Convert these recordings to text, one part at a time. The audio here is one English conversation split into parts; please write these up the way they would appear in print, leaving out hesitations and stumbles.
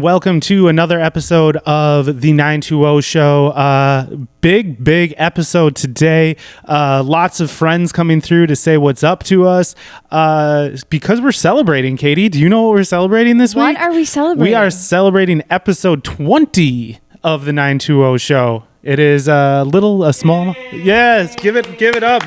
welcome to another episode of the 920 Show. Big episode today. Lots of friends coming through to say what's up to us because we're celebrating, Katie. Do you know what we're celebrating this week? What are we celebrating? We are celebrating episode 20 of the 920 Show. It is a small. Yes, give it up.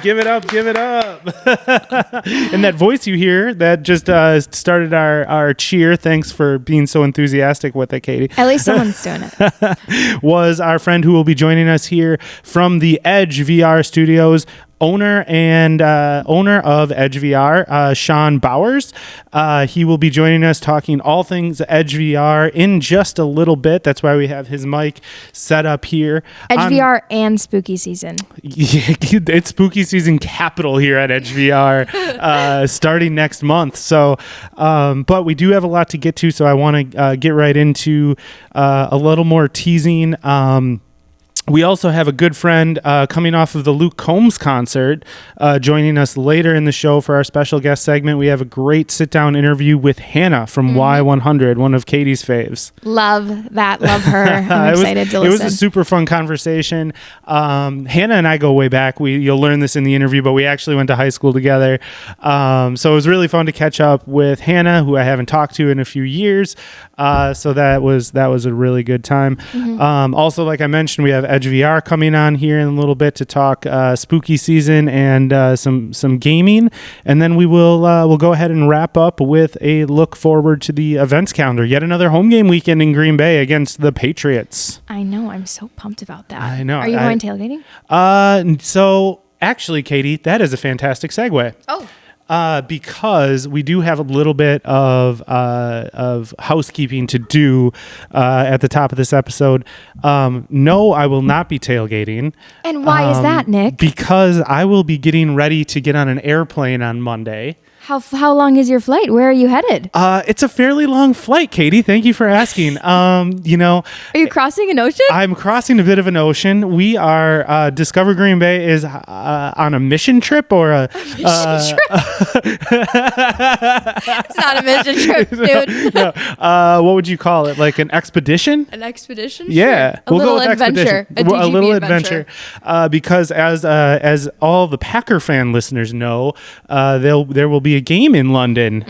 And that voice you hear that just started our cheer. Thanks for being so enthusiastic with it, Katie. At least someone's doing it. Was our friend who will be joining us here from the Edge VR Studios. Owner of Edge VR, Sean Bowers. He will be joining us talking all things Edge VR in just a little bit. That's why we have his mic set up here. Edge VR and spooky season. Yeah, it's spooky season capital here at Edge VR starting next month. So, but we do have a lot to get to, so I want to get right into a little more teasing. We also have a good friend coming off of the Luke Combs concert joining us later in the show for our special guest segment. We have a great sit-down interview with Hannah from Y100, one of Katie's faves. Love her. I'm excited to listen. It was a super fun conversation. Hannah and I go way back. You'll learn this in the interview, but we actually went to high school together. So it was really fun to catch up with Hannah, who I haven't talked to in a few years. So that was a really good time. Also, like I mentioned, we have Edge VR coming on here in a little bit to talk spooky season and some gaming, and then we'll go ahead and wrap up with a look forward to the events calendar. Yet another home game weekend in Green Bay against the Patriots. I know. I'm so pumped about that. I know. Are you going tailgating? So actually, Katie, that is a fantastic segue. Oh. Because we do have a little bit of housekeeping to do at the top of this episode. No, I will not be tailgating. And why is that, Nick? Because I will be getting ready to get on an airplane on Monday. How long is your flight? Where are you headed? It's a fairly long flight, Katie. Thank you for asking. Are you crossing an ocean? I'm crossing a bit of an ocean. We are Discover Green Bay is on a mission trip or a mission trip. It's not a mission trip, dude. No. What would you call it? Like an expedition? An expedition? Yeah, sure. We'll go with adventure. A little adventure. Because as all the Packer fan listeners know, there will be a game in London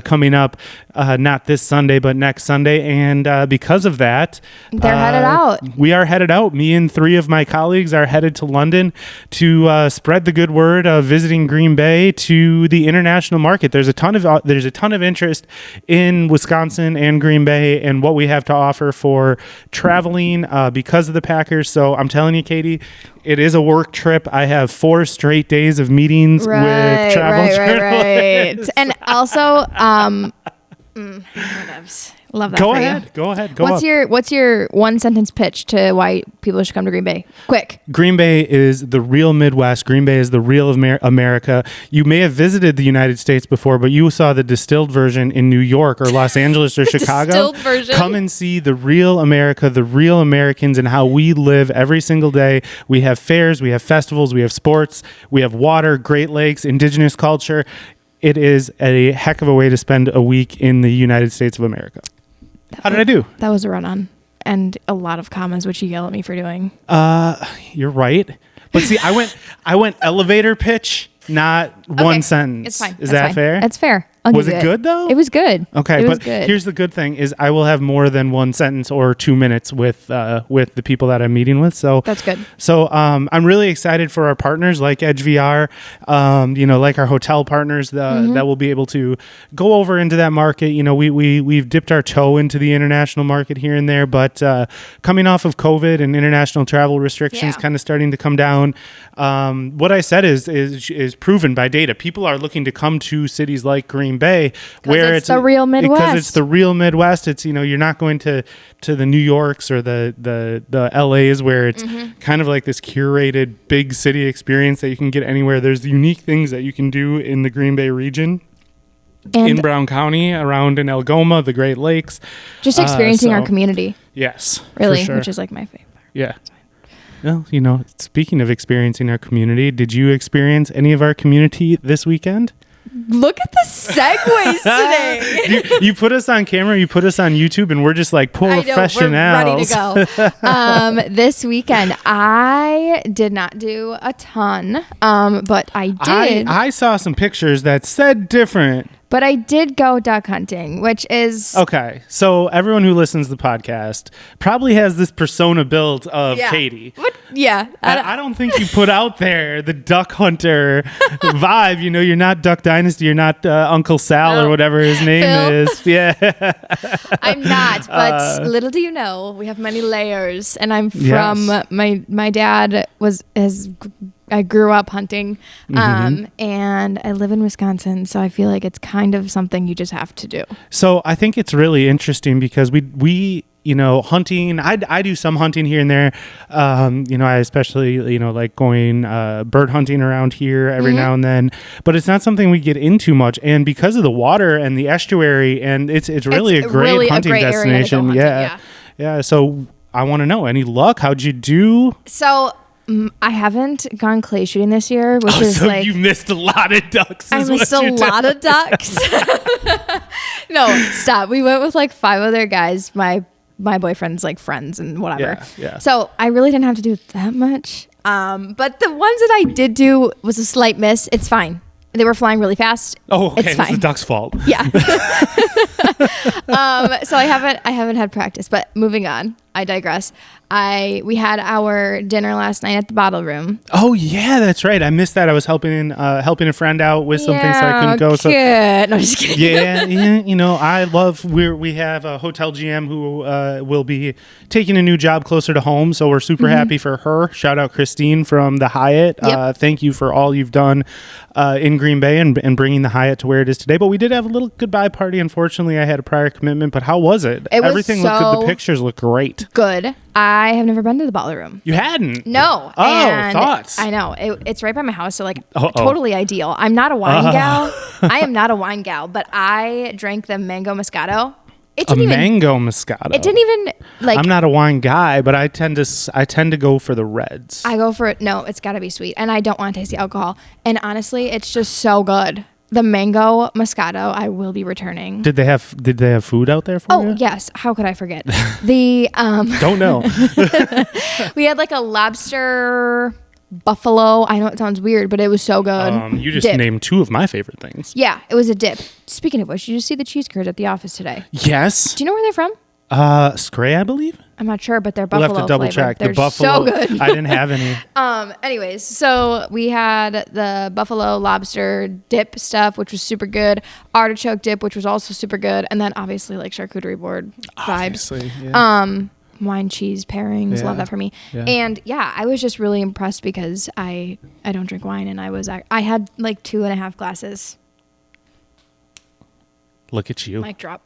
coming up, not this Sunday but next Sunday, and because of that, they're headed out. We are headed out. Me and 3 of my colleagues are headed to London to spread the good word of visiting Green Bay to the international market. There's a ton of interest in Wisconsin and Green Bay and what we have to offer for traveling because of the Packers. So I'm telling you, Katie, it is a work trip. I have 4 straight days of meetings with travel journalists. And also, love that. Go ahead. What's your one sentence pitch to why people should come to Green Bay? Quick. Green Bay is the real Midwest. Green Bay is the real America. You may have visited the United States before, but you saw the distilled version in New York or Los Angeles or Chicago. Distilled version. Come and see the real America, the real Americans, and how we live every single day. We have fairs, we have festivals, we have sports, we have water, Great Lakes, indigenous culture. It is a heck of a way to spend a week in the United States of America. How did I do? That was a run-on and a lot of commas, which you yell at me for doing. You're right. But see, I went elevator pitch, not one sentence. It's fine. Is that fair? That's fair. Was it good though? It was good. Okay, but here's the good thing is I will have more than one sentence or 2 minutes with the people that I'm meeting with. So that's good. So I'm really excited for our partners like Edge VR, like our hotel partners that will be able to go over into that market. We've dipped our toe into the international market here and there, but coming off of COVID and international travel restrictions kind of starting to come down, what I said is proven by data. People are looking to come to cities like Green Bay, where it's the real Midwest. Because it's the real Midwest. It's you're not going to the New Yorks or the LAs where it's kind of like this curated big city experience that you can get anywhere. There's unique things that you can do in the Green Bay region. And in Brown County, around in Algoma, the Great Lakes. Just experiencing our community. Yes. Really, sure. which is like my favorite. Yeah. Well, speaking of experiencing our community, did you experience any of our community this weekend? Look at the segues today. you put us on camera, you put us on YouTube, and we're just like professionals. We're ready to go. This weekend, I did not do a ton, but I did. I saw some pictures that said different. But I did go duck hunting, which is... Okay, so everyone who listens to the podcast probably has this persona built of Katie. What? Yeah. I don't think you put out there the duck hunter vibe. You know, you're not Duck Dynasty. You're not Uncle Sal or whatever his name is. Yeah. I'm not, but little do you know, we have many layers. And I'm from... My dad I grew up hunting, and I live in Wisconsin, so I feel like it's kind of something you just have to do. So I think it's really interesting because we hunting, I do some hunting here and there. I especially, like going bird hunting around here every now and then, but it's not something we get into much. And because of the water and the estuary, and it's really a great hunting destination. Yeah. So I want to know, any luck? How'd you do? So I haven't gone clay shooting this year, which is so like... you missed a lot of ducks. I missed a lot of ducks. No, stop. We went with like 5 other guys, my boyfriend's like friends and whatever. Yeah. So I really didn't have to do that much. But the ones that I did do was a slight miss. It's fine. They were flying really fast. Oh, okay. It's fine. It's the duck's fault. Yeah. So I haven't had practice, but moving on. I digress. We had our dinner last night at the Bottle Room. Oh yeah, that's right. I missed that. I was helping a friend out with something, so I couldn't go. So no, just kidding. Yeah. I love. We have a hotel GM who will be taking a new job closer to home, so we're super happy for her. Shout out Christine from the Hyatt. Yep. Thank you for all you've done in Green Bay and bringing the Hyatt to where it is today. But we did have a little goodbye party. Unfortunately, I had a prior commitment. But how was it? Everything looked good. The pictures look great. Good. I have never been to the Bottle Room. You hadn't? No. Thoughts? I know. It's right by my house, so like totally ideal. I'm not a wine gal. I am not a wine gal, but I drank the mango Moscato. Mango Moscato. It didn't even like... I'm not a wine guy, but I tend to go for the reds. I go for it. No, it's got to be sweet, and I don't want to taste the alcohol. And honestly, it's just so good. The mango Moscato, I will be returning. Did they have food out there for you? Oh, yes. How could I forget? Don't know. We had like a lobster buffalo. I know it sounds weird, but it was so good. You just named 2 of my favorite things. Yeah, it was a dip. Speaking of which, did you see the cheese curds at the office today? Yes. Do you know where they're from? Scray, I believe. I'm not sure, but they're buffalo We'll have to double check. They're the buffalo, so good. I didn't have any. Anyways, so we had the buffalo lobster dip stuff, which was super good. Artichoke dip, which was also super good. And then obviously like charcuterie board vibes. Obviously, yeah. Wine cheese pairings. Love that for me. Yeah. And yeah, I was just really impressed because I don't drink wine, and I had like 2.5 glasses. Look at you. Mic drop.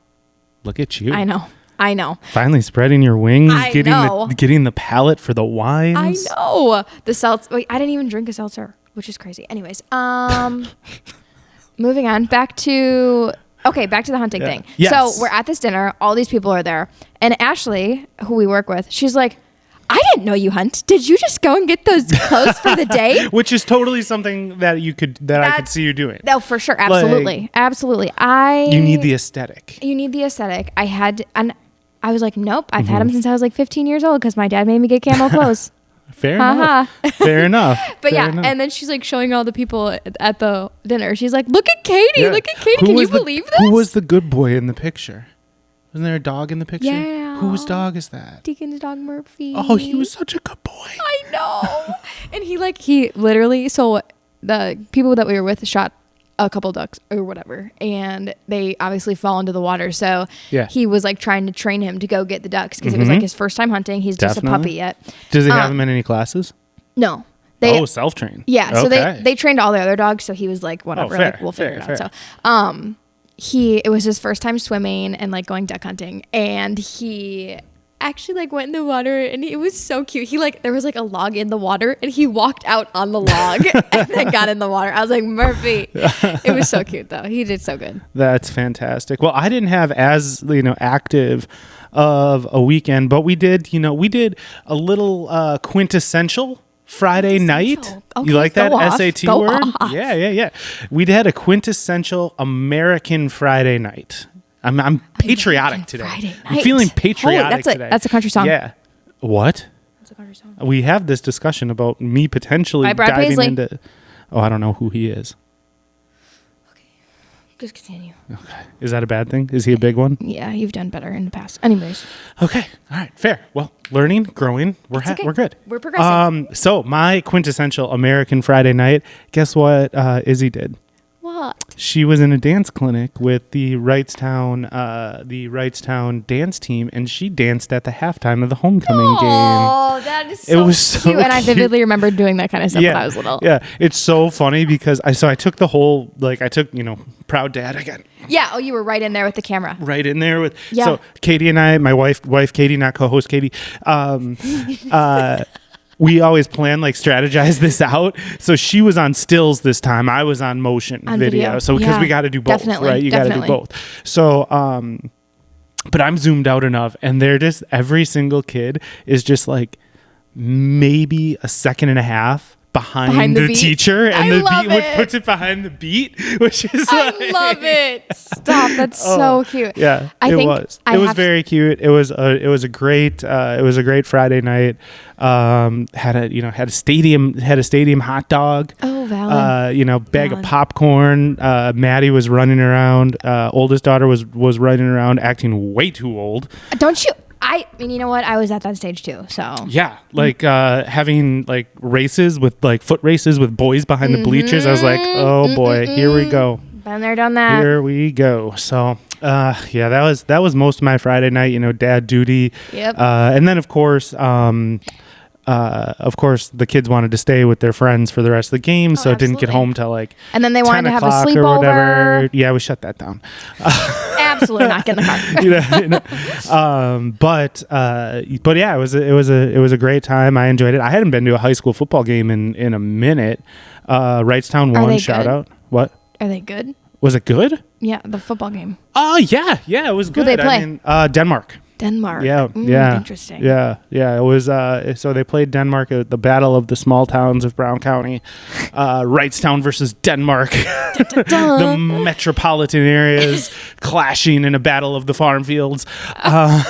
Look at you. I know. Finally spreading your wings, know. getting the palate for the wines. I know. The seltzer. Wait, I didn't even drink a seltzer, which is crazy. Anyways, moving on back to the hunting thing. Yes. So we're at this dinner. All these people are there, and Ashley, who we work with, she's like, I didn't know you hunt. Did you just go and get those clothes for the day? Which is totally something that I could see you doing. No, for sure. Absolutely. Absolutely. You need the aesthetic. I was like, nope. I've had them since I was like 15 years old because my dad made me get camo clothes. Fair enough. Fair enough. But and then she's like showing all the people at the dinner. She's like, look at Katie. Yeah. Look at Katie. Can you believe this? Who was the good boy in the picture? Wasn't there a dog in the picture? Yeah. Whose dog is that? Deacon's dog Murphy. Oh, he was such a good boy. I know. And he literally, so the people that we were with shot a couple ducks or whatever, and they obviously fall into the water. So he was like trying to train him to go get the ducks because it was like his first time hunting. He's just a puppy yet. Does he have him in any classes? No. Self-trained. Yeah. So they trained all the other dogs. So he was like, whatever, like, we'll figure it out. So, it was his first time swimming and like going duck hunting, and he actually like went in the water, and it was so cute. He like, there was like a log in the water, and he walked out on the log and then got in the water. I was like, Murphy. It was so cute though. He did so good. That's fantastic. Well, I didn't have as active of a weekend, but we did a little quintessential Friday night. Okay, you like that off. SAT Go word? off. Yeah. We had a quintessential American Friday night. I'm patriotic today. Friday I'm night. feeling patriotic Holy, today. that's a country song. Yeah. What? That's a country song. We have this discussion about me potentially By Brad diving Paisley. into. Oh, I don't know who he is. Just continue. Okay. Is that a bad thing? Is he a big one? Yeah, you've done better in the past. Anyways. Okay. All right. Fair. Well, learning, growing. We're okay. we're good. We're progressing. So my quintessential American Friday night. Guess what? Izzy did. What? She was in a dance clinic with the Wrightstown dance team, and she danced at the halftime of the homecoming game. Oh, that is so was so cute. And I cute. vividly remember doing that kind of stuff when I was little. Yeah, it's so funny because I took the whole proud dad. I got Yeah. Oh, you were right in there with the camera. right in there with Yeah. so Katie and I, my wife Katie, not co-host Katie. We always plan, strategize this out. So she was on stills this time. I was on motion video. So because we got to do both, Definitely, right? You got to do both. So, but I'm zoomed out enough, and they're just every single kid is just like maybe a second and a half behind the beat. teacher, and I the love beat which it. puts it behind the beat, which is I love it. Stop. That's so cute. Yeah, I it think was. It was very cute. It was a great Friday night. Had a stadium hot dog. Oh, valid. Bag of popcorn. Maddie was running around. Oldest daughter was running around acting way too old. Don't you? I mean, you know what? I was at that stage too. So yeah, having races with foot races with boys behind the bleachers. I was like, oh boy, here we go. Been there, done that. Here we go. So that was most of my Friday night. Dad duty. Yep. And then of course, the kids wanted to stay with their friends for the rest of the game, so didn't get home till and then they 10 wanted to have a o'clock or sleepover. whatever. Yeah, we shut that down. Absolutely not. Get in the car. But yeah, it was a great time. I enjoyed it. I hadn't been to a high school football game in a minute. Wrightstown won. Shout out. What? Are they good? Was it good? Yeah, the football game. Oh yeah, it was good. Who they play? I mean, Denmark. Denmark. Yeah. Interesting. Yeah. It was. So they played Denmark at the Battle of the Small Towns of Brown County. Wrightstown versus Denmark. The metropolitan areas clashing in a battle of the farm fields. They're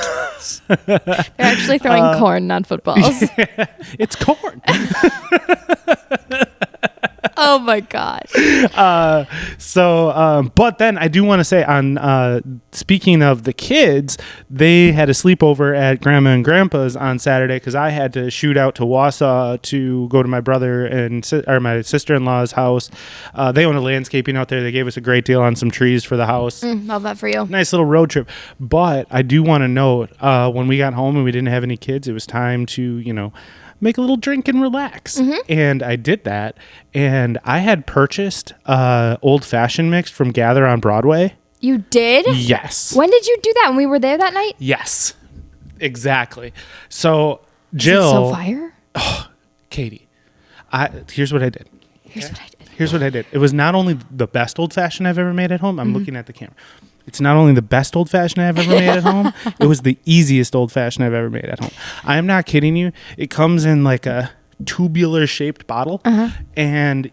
actually throwing corn, not footballs. Yeah, it's corn. Oh my God. But then I do want to say speaking of the kids, they had a sleepover at Grandma and Grandpa's on Saturday because I had to shoot out to Wausau to go to my brother or my sister-in-law's house. They own a landscaping out there. They gave us a great deal on some trees for the house. Love that for you. Nice little road trip. But I do want to note, when we got home and we didn't have any kids, it was time to, make a little drink and relax. And I did that. And I had purchased Old Fashioned mix from Gather on Broadway. You did? Yes. When did you do that? When we were there that night? Yes. Exactly. So Is Jill. it so fire? Katie, here's what I did. Here's what I did. It was not only the best Old Fashioned I've ever made at home. I'm looking at the camera. It's not only the best Old Fashioned I've ever made at home, it was the easiest Old Fashioned I've ever made at home. I am not kidding you. It comes in like a tubular shaped bottle. And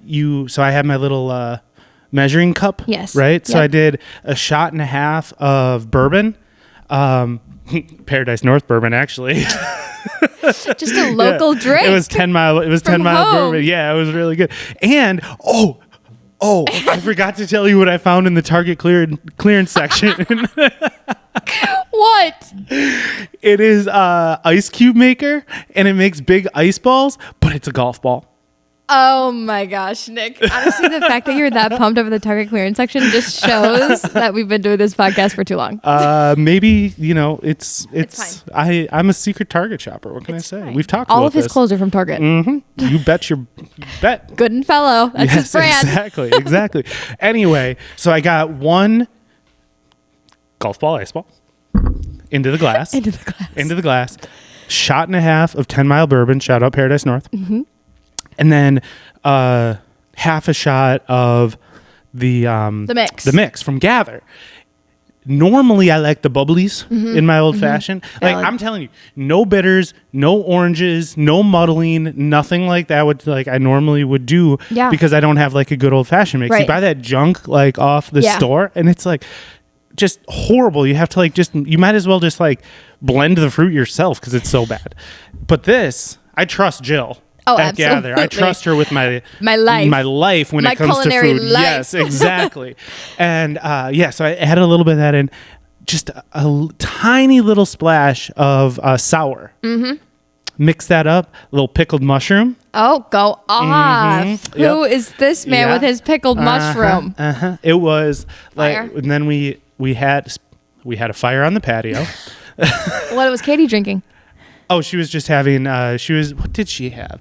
so I had my little measuring cup. Yes. Right? So Yep. I did a shot and a half of bourbon. Paradise North bourbon, actually. Just a local drink. It was 10 mile. It was 10 mile home. bourbon. Yeah, it was really good. And I forgot to tell you what I found in the Target clearance section. What? It is ice cube maker, and it makes big ice balls, but it's a golf ball. Oh my gosh, Nick. Honestly, the fact that you're that pumped over the Target clearance section just shows that we've been doing this podcast for too long. Maybe, it's fine. I'm a secret Target shopper. What can I say? Fine. We've talked All about of his this. clothes are from Target. You bet your bet. Good and fellow. That's his brand. Exactly. Anyway, so I got one golf ball, ice ball, into the glass. Into the glass. Shot and a half of 10 Mile bourbon. Shout out Paradise North. And then half a shot of the mix. The mix from Gather. normally I like the bubblies in my old fashioned. Like I'm telling you, no bitters, no oranges, no muddling, nothing like that would like I normally would do because I don't have like a good old fashioned mix. You buy that junk like off the store and it's like just horrible. You have to like you might as well just like blend the fruit yourself because it's so bad. But this, I trust Jill. Oh, absolutely. Gather. I trust her with my life when it comes to food. Life. Yes, exactly. And so I added a little bit of that in, just a tiny little splash of sour. Mix that up, a little pickled mushroom. Oh, go off. Who is this man with his pickled mushroom? It was fire. like, and then we had a fire on the patio. What was Katie drinking? Oh, she was just having, what did she have?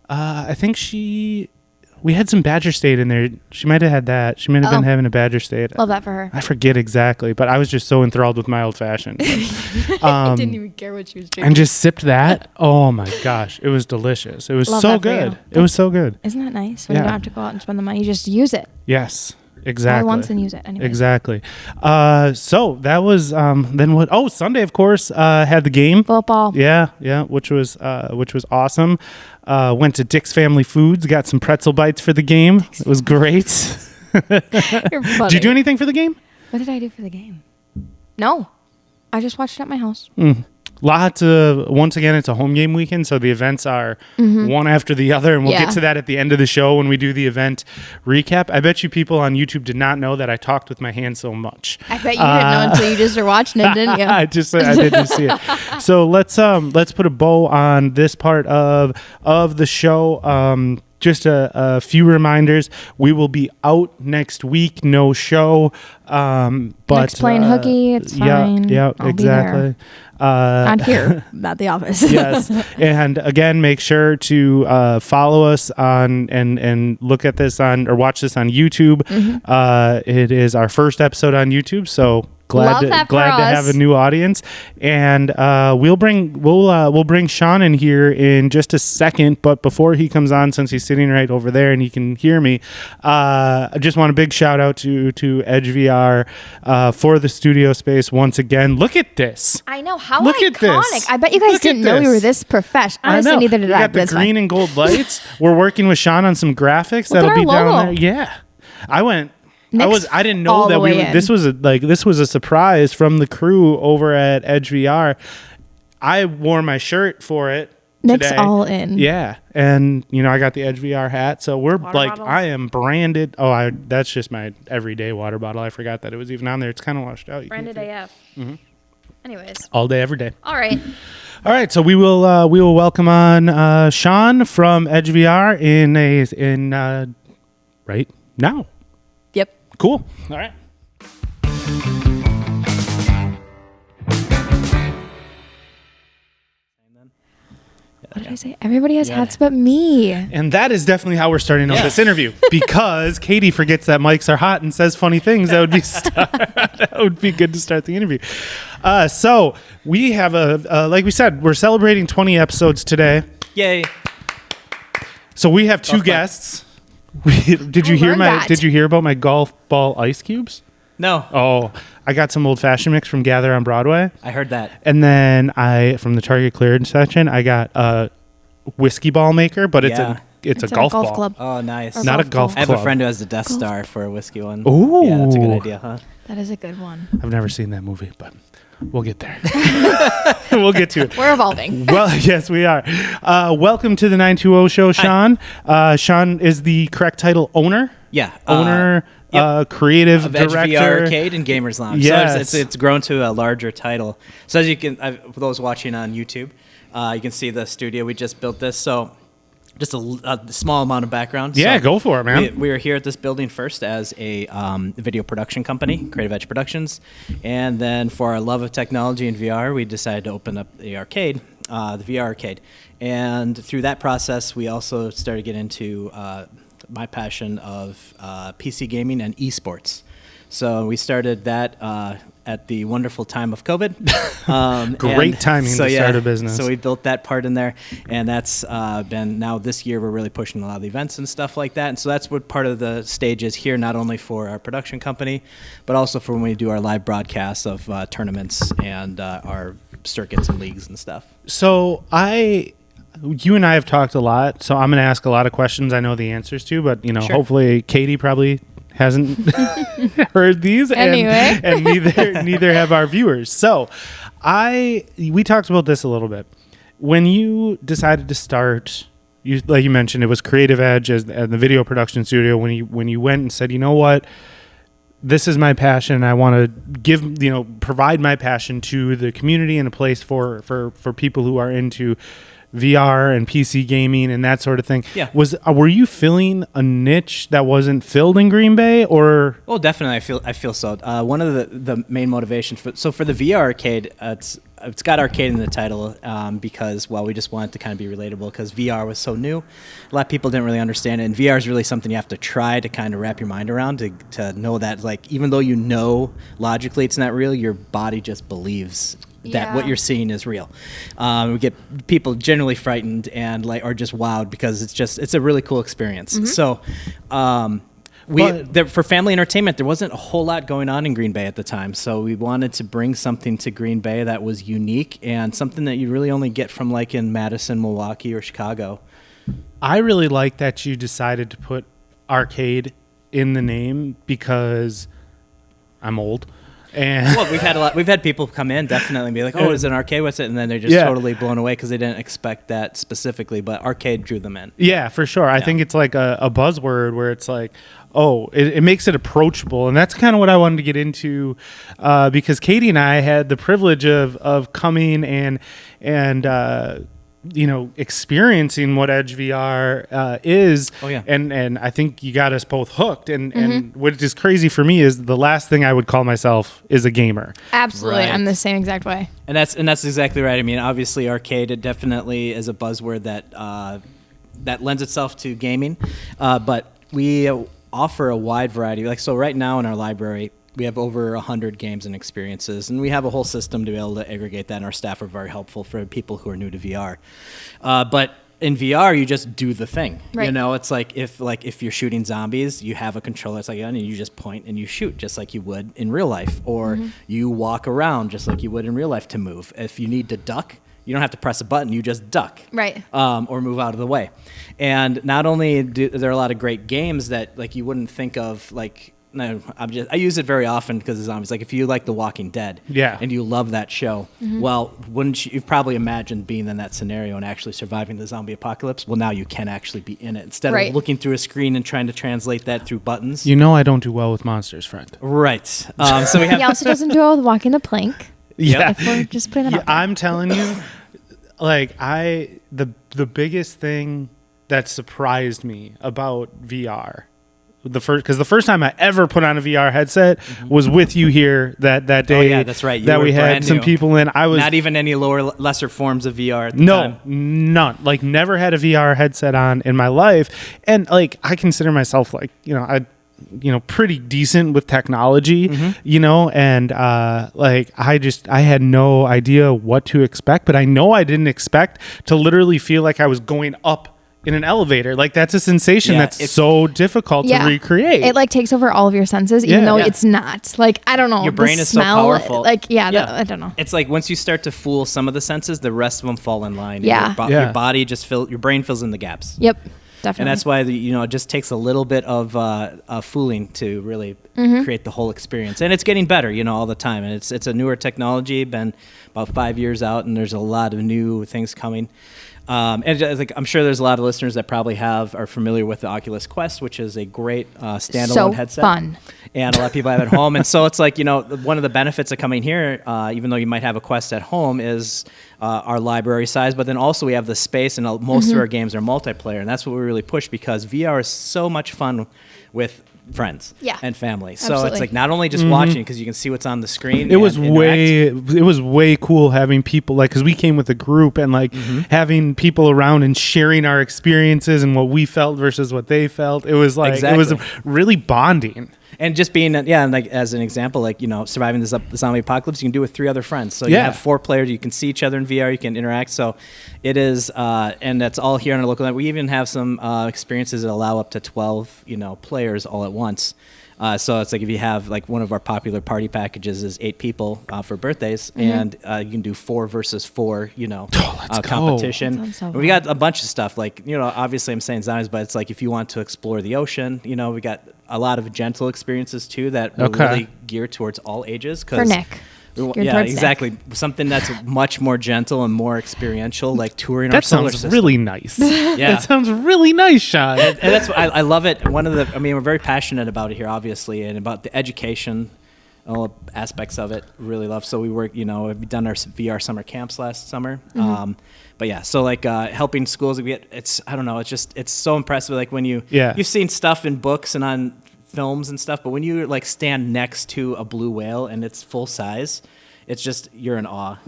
I think we had some Badger State in there. She might have had that. She might have been having a Badger State. Love that for her. I forget exactly, but I was just so enthralled with my old fashioned. I didn't even care what she was drinking. And just sipped that. Oh my gosh. It was delicious. It was so good. It was so good. Isn't that nice? When you don't have to go out and spend the money. You just use it. Yes. Exactly. Buy once and use it anyway. Exactly. So that was then what? Oh, Sunday of course had the game. Football. Yeah, which was awesome. Went to Dick's Family Foods, got some pretzel bites for the game. It was great. You're funny. Did you do anything for the game? What did I do for the game? No, I just watched it at my house. Lots of, once again, it's a home game weekend, so the events are one after the other, and we'll get to that at the end of the show when we do the event recap. I bet you people on YouTube did not know that I talked with my hands so much. I bet you didn't know until you just were watching it, didn't you? I did just see it. So let's put a bow on this part of the show. Just a few reminders. We will be out next week. No show. But Nick's playing hooky. It's fine. Yeah, I'll exactly. Not here, not the office. Yes. And again, make sure to follow us on and look at this on or watch this on YouTube. It is our first episode on YouTube, so glad to have a new audience. And we'll bring Sean in here in just a second, but before he comes on, since he's sitting right over there and he can hear me, I just want a big shout out to Edge VR for the studio space once again. Look at this. I know, how Look iconic. at this. I bet you guys didn't know we were this professional. Honestly, neither did I. We got the green and gold lights. We're working with Sean on some graphics. That'll be down there. Yeah. I didn't know that this was a surprise from the crew over at Edge VR. I wore my shirt for it Nick's today. all in. Yeah. And I got the Edge VR hat. So we're bottle. I am branded. Oh, that's just my everyday water bottle. I forgot that it was even on there. It's kind of washed out. Branded AF. Anyways. All day, every day. All right. All right, so we will welcome on Sean from Edge VR in right now. Yep. Cool. All right. What did I say? Everybody has hats but me. And that is definitely how we're starting off this interview, because Katie forgets that mics are hot and says funny things. That would be good to start the interview. So we have like we said, we're celebrating 20 episodes today. Yay! So we have two guests. Did you hear about my golf ball ice cubes? No. Oh, I got some old fashioned mix from Gather on Broadway. I heard that. And then from the Target clearance section, I got a whiskey ball maker, but it's a golf ball. Club. Oh, nice. Not a golf club. I have a friend who has the Death Star for a whiskey one. Ooh. Yeah, that's a good idea, huh? That is a good one. I've never seen that movie, but we'll get there. We'll get to it. We're evolving. Well, yes, we are. Welcome to the 920 show, Sean. Sean is the correct title owner. Yeah. Creative of director. Edge VR Arcade and Gamers Lounge. Yes. So it's grown to a larger title. So as you can, for those watching on YouTube, you can see the studio. We just built this. So just a small amount of background. Yeah, so go for it, man. We were here at this building first as a video production company, Creative Edge Productions. And then for our love of technology and VR, we decided to open up the arcade, the VR arcade. And through that process, we also started getting into my passion of PC gaming and esports. So we started that at the wonderful time of COVID. Great timing to start a business. So we built that part in there, and that's been now this year we're really pushing a lot of the events and stuff like that. And so that's what part of the stage is here, not only for our production company, but also for when we do our live broadcasts of tournaments and our circuits and leagues and stuff. So you and I have talked a lot, so I'm going to ask a lot of questions I know the answers to, but Sure. hopefully Katie probably hasn't heard these, Anyway. and neither have our viewers. So we talked about this a little bit. When you decided to start, like you mentioned, it was Creative Edge as the video production studio. When you went and said, you know what, this is my passion. I want to provide my passion to the community and a place for people who are into VR and PC gaming and that sort of thing. Yeah. Were you filling a niche that wasn't filled in Green Bay, or? Oh, definitely. I feel so. One of the main motivations for the VR arcade, it's got arcade in the title because we just wanted to kind of be relatable because VR was so new. A lot of people didn't really understand it, and VR is really something you have to try to kind of wrap your mind around to know that, like, even though you know logically it's not real, your body just believes that what you're seeing is real. We get people generally frightened and or just wowed because it's a really cool experience. Mm-hmm. So for family entertainment, there wasn't a whole lot going on in Green Bay at the time. So we wanted to bring something to Green Bay that was unique and something that you really only get from like in Madison, Milwaukee, or Chicago. I really like that you decided to put arcade in the name because I'm old. And we've had people come in definitely and be like, oh, is it an arcade? What's it? And then they're just totally blown away because they didn't expect that specifically, but arcade drew them in. Yeah, for sure. I think it's like a buzzword where it's like, oh, it makes it approachable. And that's kind of what I wanted to get into because Katie and I had the privilege of coming and experiencing what Edge VR is. Oh, yeah. And I think you got us both hooked. And what is crazy for me is the last thing I would call myself is a gamer. Absolutely. Right. I'm the same exact way. And that's exactly right. I mean, obviously arcade, it definitely is a buzzword that lends itself to gaming. But we offer a wide variety. So right now in our library, we have over 100 games and experiences, and we have a whole system to be able to aggregate that, and our staff are very helpful for people who are new to VR. But in VR, you just do the thing. Right. It's if you're shooting zombies, you have a controller, it's like, and you just point and you shoot just like you would in real life, or you walk around just like you would in real life to move. If you need to duck, you don't have to press a button, you just duck. Right. Or move out of the way. And not only there are a lot of great games that like you wouldn't think of, like, no, I use it very often because of zombies. Like if you like The Walking Dead, and you love that show, well, wouldn't you've probably imagined being in that scenario and actually surviving the zombie apocalypse? Well, now you can actually be in it instead of looking through a screen and trying to translate that through buttons. I don't do well with monsters, friend. Right. So we have. He also doesn't do well with walking the plank. Yeah. If we're just putting that out there. I'm telling you, like the biggest thing that surprised me about VR. Because the first time I ever put on a VR headset was with you here that day. Oh yeah, that's right. That we had some people in. I was not even any lesser forms of VR at the time. None. Like never had a VR headset on in my life, and like I consider myself like pretty decent with technology, and like I had no idea what to expect, but I know I didn't expect to literally feel like I was going up in an elevator. Like that's a sensation that's so difficult to recreate. It like takes over all of your senses, even though it's not. Like, I don't know. Your brain is smell, so powerful. Like, I don't know. It's like once you start to fool some of the senses, the rest of them fall in line. Yeah. Your body your brain fills in the gaps. Yep. Definitely. And that's why it just takes a little bit of fooling to really create the whole experience. And it's getting better, all the time. And it's a newer technology, been about 5 years out, and there's a lot of new things coming. And like, I'm sure there's a lot of listeners that probably are familiar with the Oculus Quest, which is a great standalone headset. Fun. And a lot of people have it at home. And so it's like, one of the benefits of coming here, even though you might have a Quest at home, is our library size. But then also we have the space, and most of our games are multiplayer. And that's what we really push because VR is so much fun with friends and family. So Absolutely. it's like not only just watching because you can see what's on the screen. It was way cool having people because we came with a group and having people around and sharing our experiences and what we felt versus what they felt. It was like it was really bonding. And just being, and like as an example, like, surviving the zombie apocalypse, you can do it with 3 other friends. So you have 4 players, you can see each other in VR, you can interact. So it is, and that's all here on our local net. We even have some experiences that allow up to 12, players all at once. So it's like if you have like one of our popular party packages is 8 people for birthdays, and you can do 4 versus 4, competition. So we got a bunch of stuff like, obviously I'm saying zombies, but it's like if you want to explore the ocean, we got a lot of gentle experiences too that will really gear towards all ages. For Nick. Yeah, exactly. Nick. Something that's much more gentle and more experiential, like touring our solar system. That sounds really nice. Yeah. That sounds really nice, Sean. And that's I love it. We're very passionate about it here, obviously, and about the education, all aspects of it. Really love. So we work, we've done our VR summer camps last summer. But yeah, so like helping schools, it's so impressive. Like when you've seen stuff in books and on films and stuff, but when you like stand next to a blue whale and it's full size, it's just, you're in awe.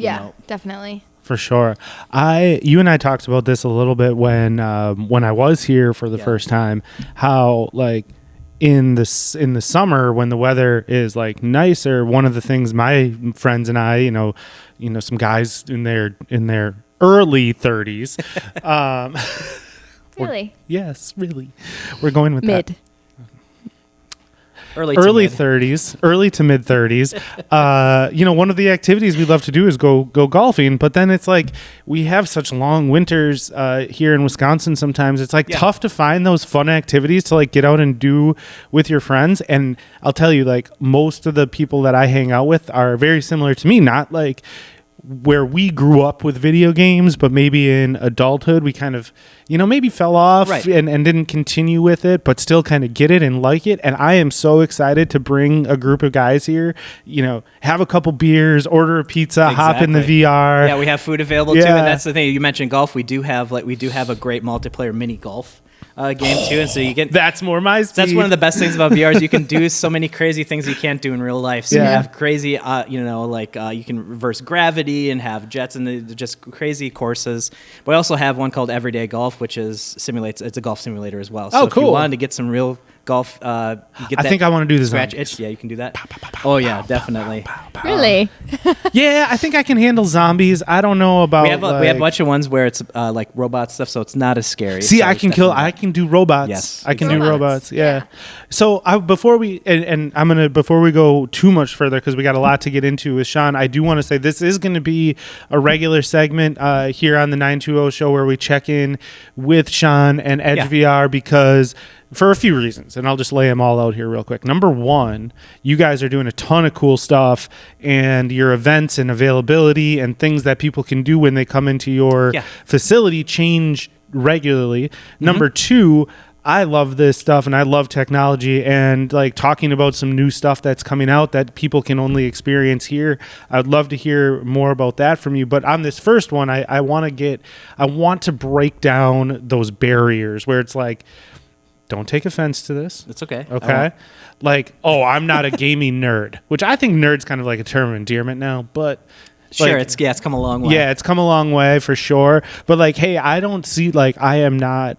Definitely. For sure. You and I talked about this a little bit when I was here for the first time, how like in the summer when the weather is like nicer, one of the things my friends and I, some guys in their early 30s. Really? Yes, really. We're going with mid. That. Early to 30s, early to mid 30s. One of the activities we love to do is go golfing, but then it's like we have such long winters here in Wisconsin. Sometimes it's like tough to find those fun activities to like get out and do with your friends. And I'll tell you, like most of the people that I hang out with are very similar to me, not like where we grew up with video games, but maybe in adulthood we kind of, maybe fell off and didn't continue with it, but still kind of get it and like it. And I am so excited to bring a group of guys here, have a couple beers, order a pizza, hop in the VR. Yeah, we have food available too. And that's the thing. You mentioned golf. We do have a great multiplayer mini golf game too, and so you get that's more my speed. That's one of the best things about VR is you can do so many crazy things you can't do in real life. So you have crazy, you can reverse gravity and have jets and just crazy courses. But we also have one called Everyday Golf, which it's a golf simulator as well. So if you wanted to get some real golf, I think I want to do the scratch itch. Yeah, you can do that. Oh yeah, definitely. Really? Yeah, I think I can handle zombies. I don't know about. We have a bunch of ones where it's like robot stuff, so it's not as scary. See, I can do robots. Yes, I can do robots. Yeah. So before we go too much further, because we got a lot to get into with Sean, I do want to say this is going to be a regular segment here on the 920 show where we check in with Sean and Edge VR because. For a few reasons, and I'll just lay them all out here real quick. Number one, you guys are doing a ton of cool stuff, and your events and availability and things that people can do when they come into your facility change regularly. Number two, I love this stuff, and I love technology, and like talking about some new stuff that's coming out that people can only experience here. I'd love to hear more about that from you. But on this first one, I want to break down those barriers where it's like, don't take offense to this. It's okay. Okay. Like, I'm not a gaming nerd, which I think nerd's kind of like a term of endearment now, but sure, it's come a long way. Yeah, it's come a long way for sure. But like, hey, I don't see like I am not,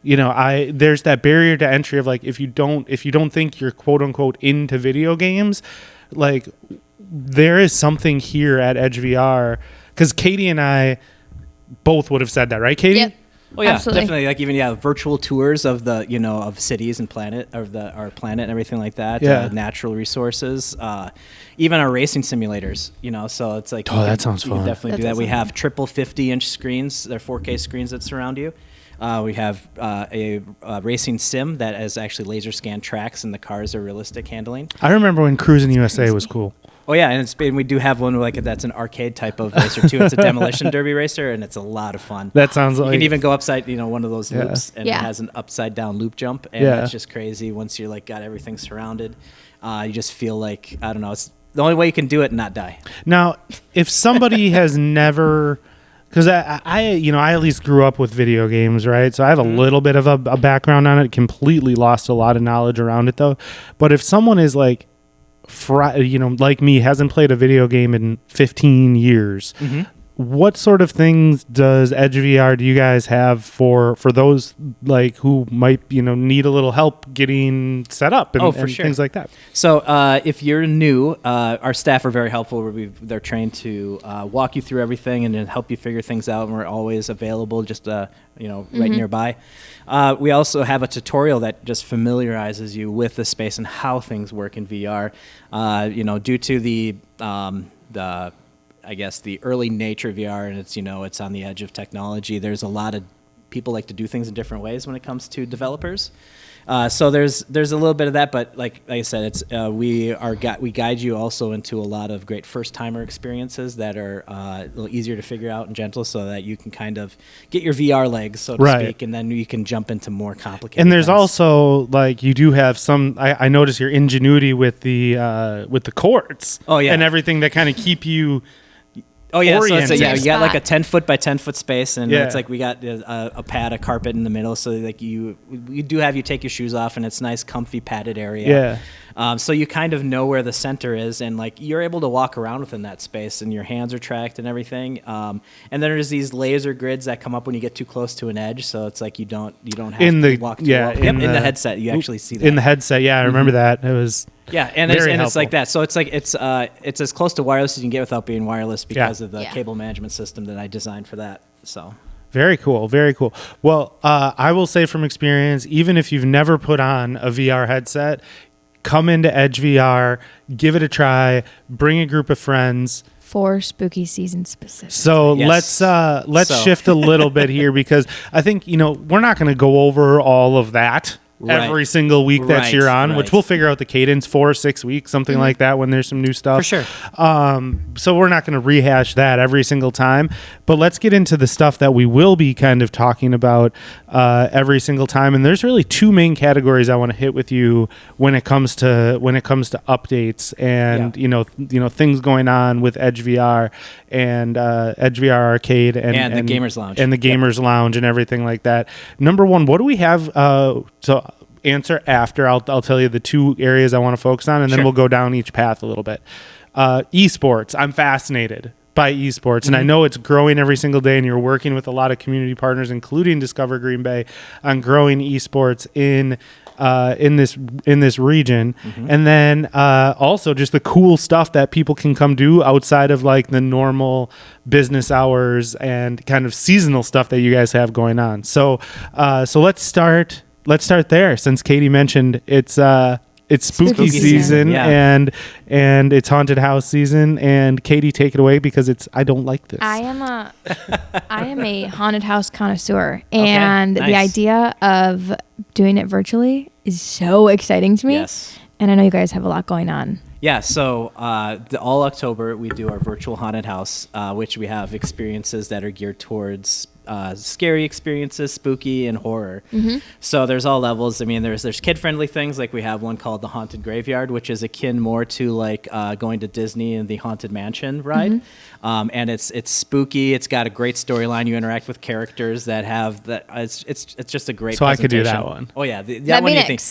there's that barrier to entry of like if you don't think you're quote unquote into video games, like there is something here at Edge VR, because Katie and I both would have said that, right, Katie? Yep. Oh yeah, absolutely. definitely. Like even virtual tours of the of cities and our planet and everything like that. Yeah. Natural resources. Even our racing simulators. So it's like that sounds fun. You can definitely do that. We have triple 50-inch screens. They're 4K screens that surround you. We have a racing sim that has actually laser scan tracks, and the cars are realistic handling. I remember when Cruising USA was cool. Oh yeah, and we do have one that's an arcade type of racer too. It's a demolition derby racer, and it's a lot of fun. That sounds like you can even go upside, one of those loops, and it has an upside down loop jump, and that's just crazy. Once you're like got everything surrounded, you just feel like I don't know. It's the only way you can do it and not die. Now, if somebody has never. Because I at least grew up with video games, right? So I have a little bit of a background on it. Completely lost a lot of knowledge around it, though. But if someone is like, like me, hasn't played a video game in 15 years, what sort of things does Edge VR do you guys have for those like who might need a little help getting set up and sure. things like that? So if you're new, our staff are very helpful. They're trained to walk you through everything and then help you figure things out. And we're always available, just right nearby. We also have a tutorial that just familiarizes you with the space and how things work in VR. Due to the early nature of VR, and it's on the edge of technology. There's a lot of people like to do things in different ways when it comes to developers. So there's a little bit of that, but like I said, it's we guide you also into a lot of great first timer experiences that are a little easier to figure out and gentle, so that you can kind of get your VR legs, so to speak, and then you can jump into more complicated. And there's things. Also like you do have some. I notice your ingenuity with the cords. Oh yeah, and everything that kind of keep you. Oh yeah, oriented. so you got like a 10 foot by 10 foot space, and yeah. it's like we got a pad, a carpet in the middle, so like we do have you take your shoes off, and it's nice, comfy, padded area. Yeah. So you kind of know where the center is, and like you're able to walk around within that space, and your hands are tracked and everything. And then there's these laser grids that come up when you get too close to an edge, so it's like you don't have to walk through. In the headset you actually see that. In the headset, yeah, I remember that. It was. Yeah, and it's like that. So it's like it's as close to wireless as you can get without being wireless because of the cable management system that I designed for that. So very cool, very cool. Well, I will say from experience, even if you've never put on a VR headset, come into Edge VR, give it a try, bring a group of friends. For spooky season specific. So let's shift a little bit here, because I think we're not going to go over all of that. Every single week that you're on, which we'll figure out the cadence 4 or 6 weeks, something like that, when there's some new stuff. For sure. So we're not going to rehash that every single time, but let's get into the stuff that we will be kind of talking about every single time. And there's really 2 main categories I want to hit with you when it comes to updates and things going on with Edge VR and Edge VR Arcade and the Gamers Lounge and the Gamers Lounge and everything like that. Number one, what do we have? So answer after. I'll tell you the 2 areas I want to focus on, and then we'll go down each path a little bit. Esports. I'm fascinated by esports, and I know it's growing every single day, and you're working with a lot of community partners, including Discover Green Bay, on growing esports in this region. And then also just the cool stuff that people can come do outside of like the normal business hours and kind of seasonal stuff that you guys have going on. So let's start there, since Katie mentioned it's spooky season and it's haunted house season. And Katie, take it away, because I don't like this. I am a haunted house connoisseur, and the idea of doing it virtually is so exciting to me. Yes. And I know you guys have a lot going on. Yeah, so all October we do our virtual haunted house, which we have experiences that are geared towards scary experiences, spooky, and horror. So there's all levels. I mean, there's kid-friendly things, like we have one called the Haunted Graveyard, which is akin more to like going to Disney and the Haunted Mansion ride. And it's spooky. It's got a great storyline. You interact with characters that have that. It's just a great. So I could do that one. Oh yeah, that one. You think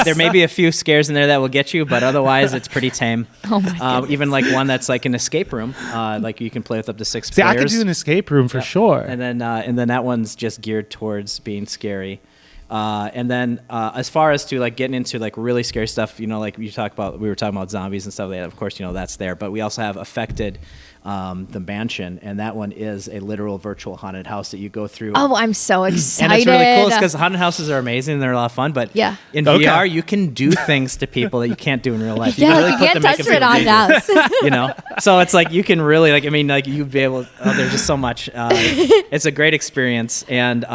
there may be a few scares in there that will get you, but otherwise it's pretty tame. Oh my goodness. Even like one that's like an escape room, like you can play with up to 6 See, players. I could do an escape room for sure. And then that one's just geared towards being scary. And then as far as to like getting into like really scary stuff, like we were talking about zombies and stuff like that. Of course, that's there. But we also have Affected, the Mansion, and that one is a literal virtual haunted house that you go through. Oh, I'm so excited! And it's really cool because haunted houses are amazing; they're a lot of fun. But in VR, you can do things to people that you can't do in real life. You can't touch it on house. So it's like you can really you'd be able. There's just so much. It's a great experience, and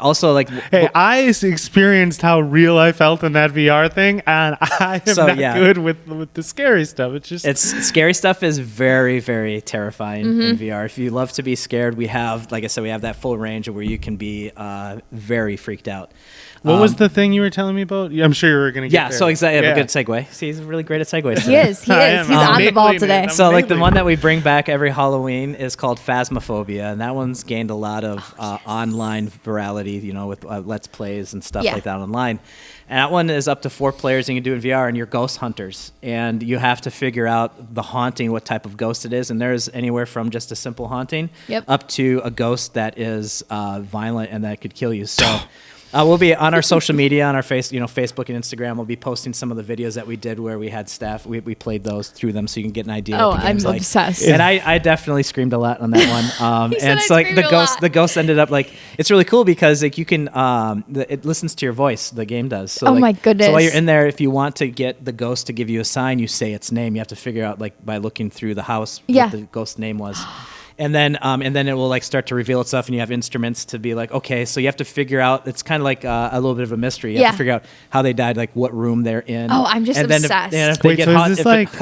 also like I experienced how real I felt in that VR thing, and I am not good with the scary stuff. Scary stuff is very, very terrifying in VR. If you love to be scared, we have, like I said, we have that full range of where you can be very freaked out. What was the thing you were telling me about? I'm sure you were going to get there. So exactly. A good segue. See, he's really great at segues. He is. He's on the ball today. So like the one that we bring back every Halloween is called Phasmophobia, and that one's gained a lot of online virality quality, with Let's Plays and stuff like that online. And that one is up to 4 players, and you can do it in VR, and you're ghost hunters. And you have to figure out the haunting, what type of ghost it is. And there's anywhere from just a simple haunting up to a ghost that is violent and that could kill you. So we'll be on our social media, on our Facebook and Instagram. We'll be posting some of the videos that we did where we had staff. We played those through them, so you can get an idea. Oh, I'm obsessed. And I definitely screamed a lot on that one. And it's like the ghost ended up it's really cool because you can it listens to your voice. The game does. So, my goodness. So while you're in there, if you want to get the ghost to give you a sign, you say its name. You have to figure out by looking through the house what the ghost's name was. And then it will start to reveal itself, and you have instruments to be okay. So you have to figure out. It's kind of like a little bit of a mystery. You have to figure out how they died, what room they're in. Oh, I'm just obsessed. Wait, so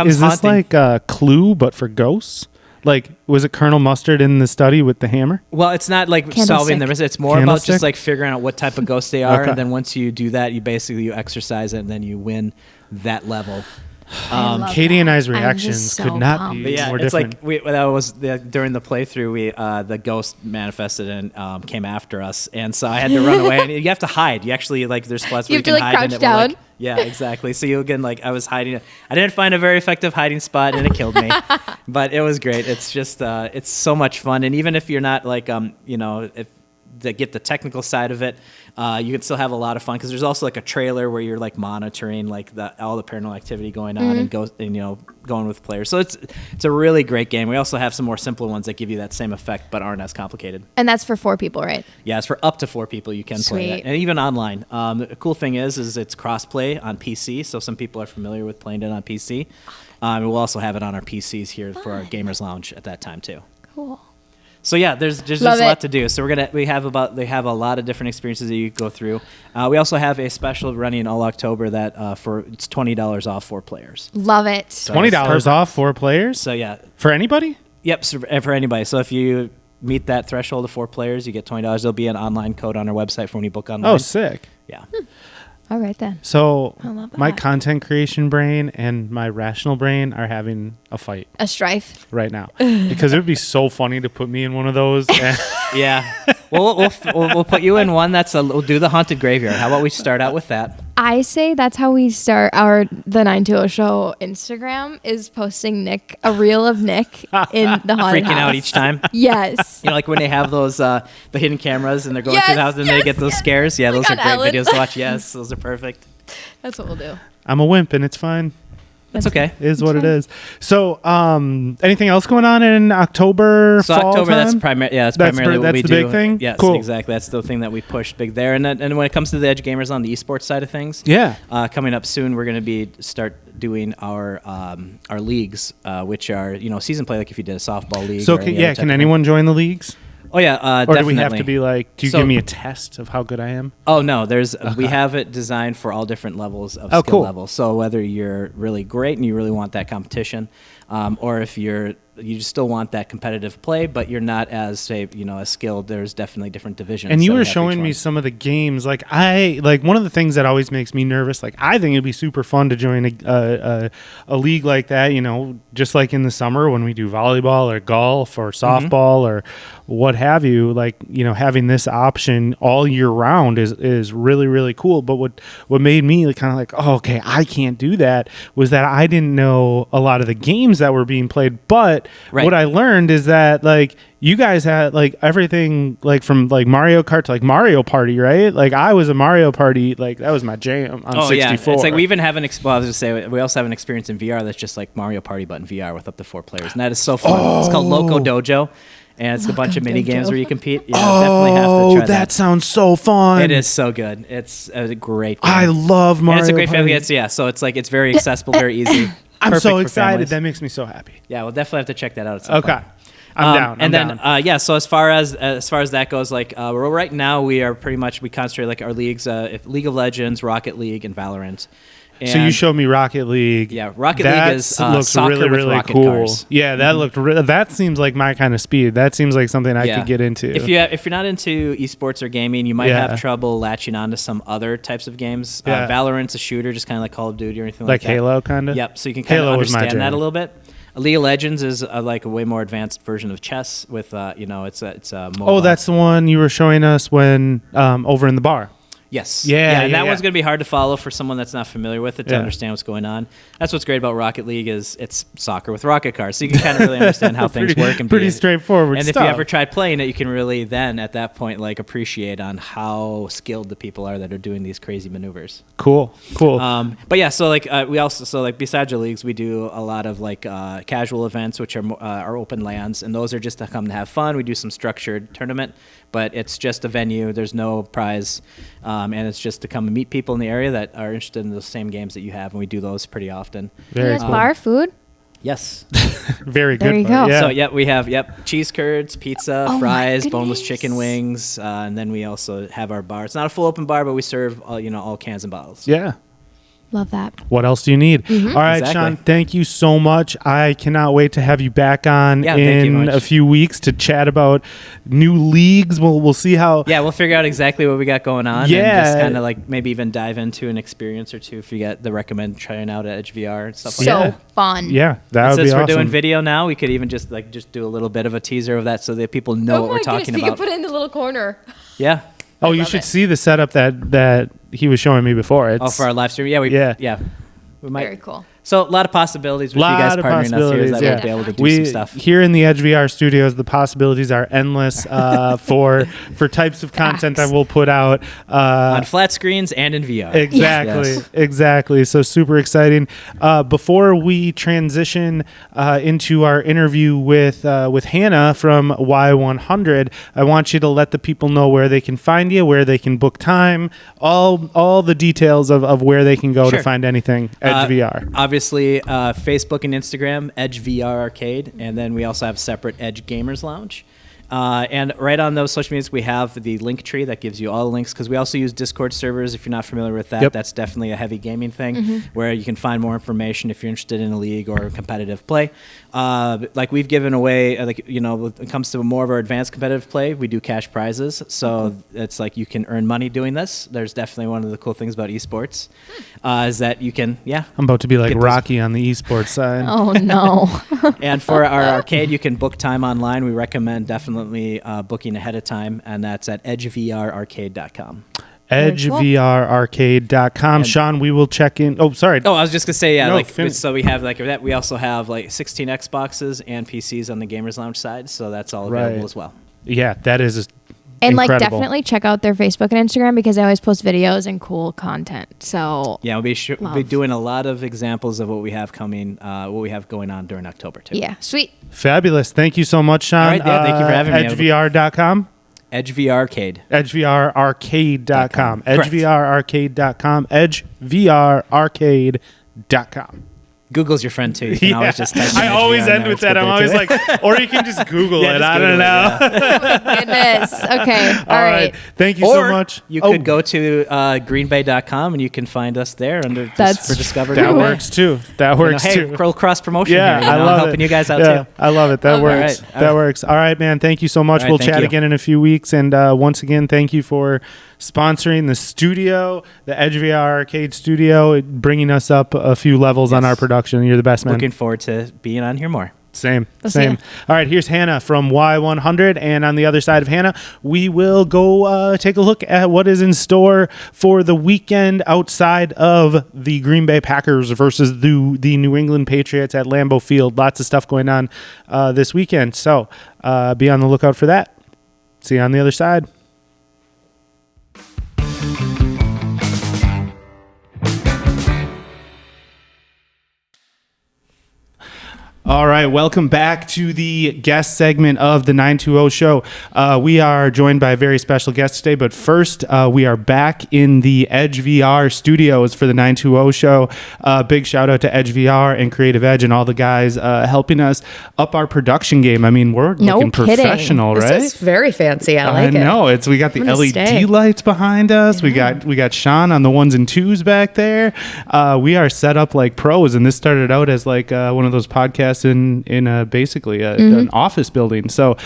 is this like Clue but for ghosts? Was it Colonel Mustard in the study with the hammer? Well, it's not solving the mystery. It's more about just figuring out what type of ghost they are, and then once you do that, you exercise it, and then you win that level. Katie and I's reactions could not be more different. During the playthrough, the ghost manifested and came after us, and so I had to run away. And you have to hide. You actually there's spots where you can hide. Crouch down. Yeah, exactly. So again, I was hiding. I didn't find a very effective hiding spot, and it killed me. But it was great. It's just it's so much fun, and even if you're not if to get the technical side of it, you can still have a lot of fun because there's also a trailer where you're monitoring all the paranormal activity going on and going with players. So it's a really great game. We also have some more simple ones that give you that same effect but aren't as complicated. And that's for 4 people, right? Yeah, it's for up to 4 people. You can play that, and even online. The cool thing is it's cross-play on PC, so some people are familiar with playing it on PC. We'll also have it on our PCs here for our Gamers Lounge at that time too. Cool. So yeah, there's just a lot to do. So they have a lot of different experiences that you go through. We also have a special running all October that it's $20 off 4 players. Love it. So $20 off 4 players. So yeah, for anybody. Yep, for anybody. So if you meet that threshold of 4 players, you get $20. There'll be an online code on our website for when you book online. Oh, sick. Yeah. All right then. So my content creation brain and my rational brain are having a fight. A strife. Right now. Because it would be so funny to put me in one of those. Yeah. Well, we'll put you in one we'll do the haunted graveyard. How about we start out with that? I say that's how we start the 920 show Instagram is posting a reel of Nick in the haunted freaking house. out each time. Yes. Like when they have those the hidden cameras and they're going through the house and they get those scares. Yeah, those are great Ellen. videos to watch. Yes, those are perfect. That's what we'll do. I'm a wimp and it's fine. That's okay. It is what it is. So, anything else going on in October? So fall October, time? that's primarily what we do. That's the big thing? Yes, cool. Exactly. That's the thing that we push big there. And when it comes to the Edge Gamers on the esports side of things, coming up soon, we're going to start doing our leagues, which are season play, like if you did a softball league. So can anyone join the leagues? Oh yeah, or definitely. do we have to be do you give me a test of how good I am? Oh no, we have it designed for all different levels of skill levels. So whether you're really great and you really want that competition, or if you just still want that competitive play, but you're not as skilled, there's definitely different divisions. And you were showing me some of the games. One of the things that always makes me nervous. I think it'd be super fun to join a league like that. Just like in the summer when we do volleyball or golf or softball or what have you. Having this option all year round is really, really cool. But what made me I can't do that was that I didn't know a lot of the games that were being played, but what I learned is that you guys had everything from Mario Kart to Mario Party, right? I was a Mario Party, that was my jam on 64. Yeah. It's we even have we also have an experience in VR that's just like Mario Party but in VR with up to 4 players, and that is so fun. It's called Loco Dojo. And it's a bunch of mini games where you compete. Yeah, definitely have to try that. That sounds so fun. It is so good. It's a great game. I love Mario. And it's a great Party. family. So it's very accessible, very easy. I'm so excited. That makes me so happy. Yeah, we'll definitely have to check that out at some point. I'm down. So as far as that goes, right now we are pretty much we concentrate our leagues, League of Legends, Rocket League, and Valorant. And so you showed me Rocket League. Yeah, Rocket League is looks soccer really, with really rocket cool. cars. Yeah, that looked. That seems like my kind of speed. That seems like something I could get into. If you're not into esports or gaming, you might have trouble latching onto some other types of games. Valorant's a shooter, just kind of like Call of Duty or anything like that. Halo, kind of. Yep. So you can kind of understand that a little bit. League of Legends is like a way more advanced version of chess with, it's a mobile. Oh, that's the one you were showing us when over in the bar. Yes. Yeah, and that one's going to be hard to follow for someone that's not familiar with it to Yeah. understand what's going on. That's what's great about Rocket League is it's soccer with rocket cars. So you can kind of really understand how things work. And pretty straightforward And stuff. if you ever tried playing it, you can really then at that point like appreciate on how skilled the people are that are doing these crazy maneuvers. Cool. But yeah, so like we also besides our leagues, we do a lot of like casual events, which are open lands, and those are just to come to have fun. We do some structured tournament, but it's just a venue. There's no prize, and it's just to come and meet people in the area that are interested in those same games that you have, and we do those pretty often. Very Yes, cool. bar food. Yes. Very good. There you bar. go. Yeah. So we have cheese curds, pizza, Oh, my fries, boneless goodness. chicken wings, and then we also have our bar. It's not a full open bar, but we serve all cans and bottles. Yeah. Love that. What else do you need? All right, Exactly. Sean, thank you so much. I cannot wait to have you back on Yeah, thank you in much. a few weeks to chat about new leagues. We'll see how. Yeah, we'll figure out exactly what we got going on. Yeah. And just kind of like maybe even dive into an experience or two if you get the recommend trying out at Edge VR and stuff like So that. fun. Yeah, that would Since be we're awesome. doing video now, we could even just do a little bit of a teaser of that so that people know what we're talking You about. can put it in the little corner. Yeah. Oh, you love should it. see the setup that he was showing me before. It's Oh, for our live stream. Yeah, Yeah. We might. Very cool. So a lot of possibilities with you guys partnering us here is that we'll be able to do some stuff. Here in the Edge VR studios, the possibilities are endless for types of content Facts. that we'll put out. On flat screens and in VR. Exactly, Yes. exactly. So super exciting. Before we transition into our interview with Hannah from Y100, I want you to let the people know where they can find you, where they can book time, all the details of where they can go to Sure. find anything Edge VR. Obviously, Facebook and Instagram, Edge VR Arcade, and then we also have separate Edge Gamers Lounge. And right on those social medias, we have the link tree that gives you all the links because we also use Discord servers. If you're not familiar with that, Yep. that's definitely a heavy gaming thing where you can find more information if you're interested in a league or competitive play. Like we've given away, when it comes to more of our advanced competitive play, we do cash prizes. So it's like you can earn money doing this. There's definitely one of the cool things about esports is that you can, I'm about to be like Get those- Rocky on the esports side. Oh no. And for our arcade, you can book time online. We recommend definitely booking ahead of time, and that's at edgevrarcade.com. EdgeVRarcade.com. And- Sean, we will check in. Oh, sorry. Oh, I was just gonna say, yeah, No, so we have like that. We also have like 16 Xboxes and PCs on the Gamers Lounge side, so that's all available Right. as well. Yeah, that is And like incredible. definitely check out their Facebook and Instagram because they always post videos and cool content. So Yeah, we'll be Love. doing a lot of examples of what we have coming, what we have going on during October too. yeah, sweet. Fabulous. Thank you so much, Sean. All right, yeah, thank you for having me. EdgeVR.com. Edge VR Arcade. EdgeVRarcade.com. Correct. EdgeVRarcade.com. EdgeVRarcade.com. Google's your friend too. You can always just type in I Edge always VR and end now with it's that. good I'm there, always too. like, or you can just Google Yeah, it. just I don't Google it, know. yeah. Goodness. Okay. All right. Thank you Or so much. you Oh, could go to greenbay.com and you can find us there under That's for Discover That Green Bay. works too. That works Hey, too. cross promotion Yeah, here. I love helping it. you guys out Yeah, too. I love it. That Love it. works. All right. That works. All right, man. Thank you so much. All right, We'll thank chat you. again in a few weeks. And once again, thank you for sponsoring the studio, the Edge VR Arcade Studio, bringing us up a few levels on Yes. our production. You're the best, man. Looking forward to being on here more. Same. see ya. All right, here's Hannah from Y100. And on the other side of Hannah, we will go take a look at what is in store for the weekend outside of the Green Bay Packers versus the New England Patriots at Lambeau Field. Lots of stuff going on this weekend. So be on the lookout for that. See you on the other side. All right, welcome back to the guest segment of the 920 show. We are joined by a very special guest today, but first, we are back in the Edge VR studios for the 920 show. Big shout out to Edge VR and Creative Edge and all the guys helping us up our production game. I mean, we're No looking kidding. professional, right? This is very fancy. I like it. know we got the I'm gonna LED stay. lights behind us. We got Sean on the ones and twos back there. We are set up like pros, and this started out as like one of those podcasts us in basically an office building. So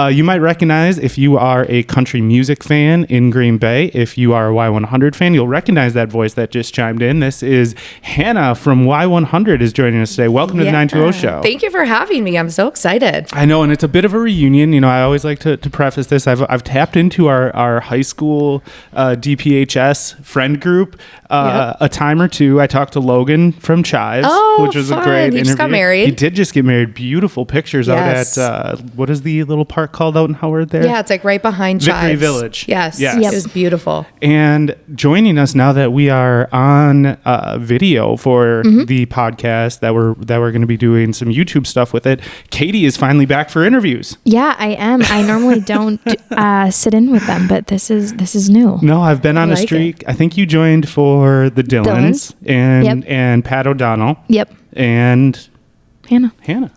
you might recognize, if you are a country music fan in Green Bay, if you are a Y100 fan, you'll recognize that voice that just chimed in. This is Hannah from Y100 is joining us today. Welcome to the 920 Show. Thank you for having me. I'm so excited. I know, and it's a bit of a reunion. You know, I always like to preface this. I've tapped into our high school DPHS friend group a time or two. I talked to Logan from Chives, which was fun. a great interview. He just got married. He did just get married. Beautiful pictures out at what is the little park called out in Howard there? Yeah, it's like right behind Victory Chives. Village. Yes. Yes. It was beautiful. And joining us now that we are on video for the podcast, that we're going to be doing some YouTube stuff with it, Katie is finally back for interviews. Yeah, I am. I normally don't sit in with them, but this is new. No, I've been on a streak. I think you joined for the Dylans. And Pat O'Donnell. Yep. And Hannah.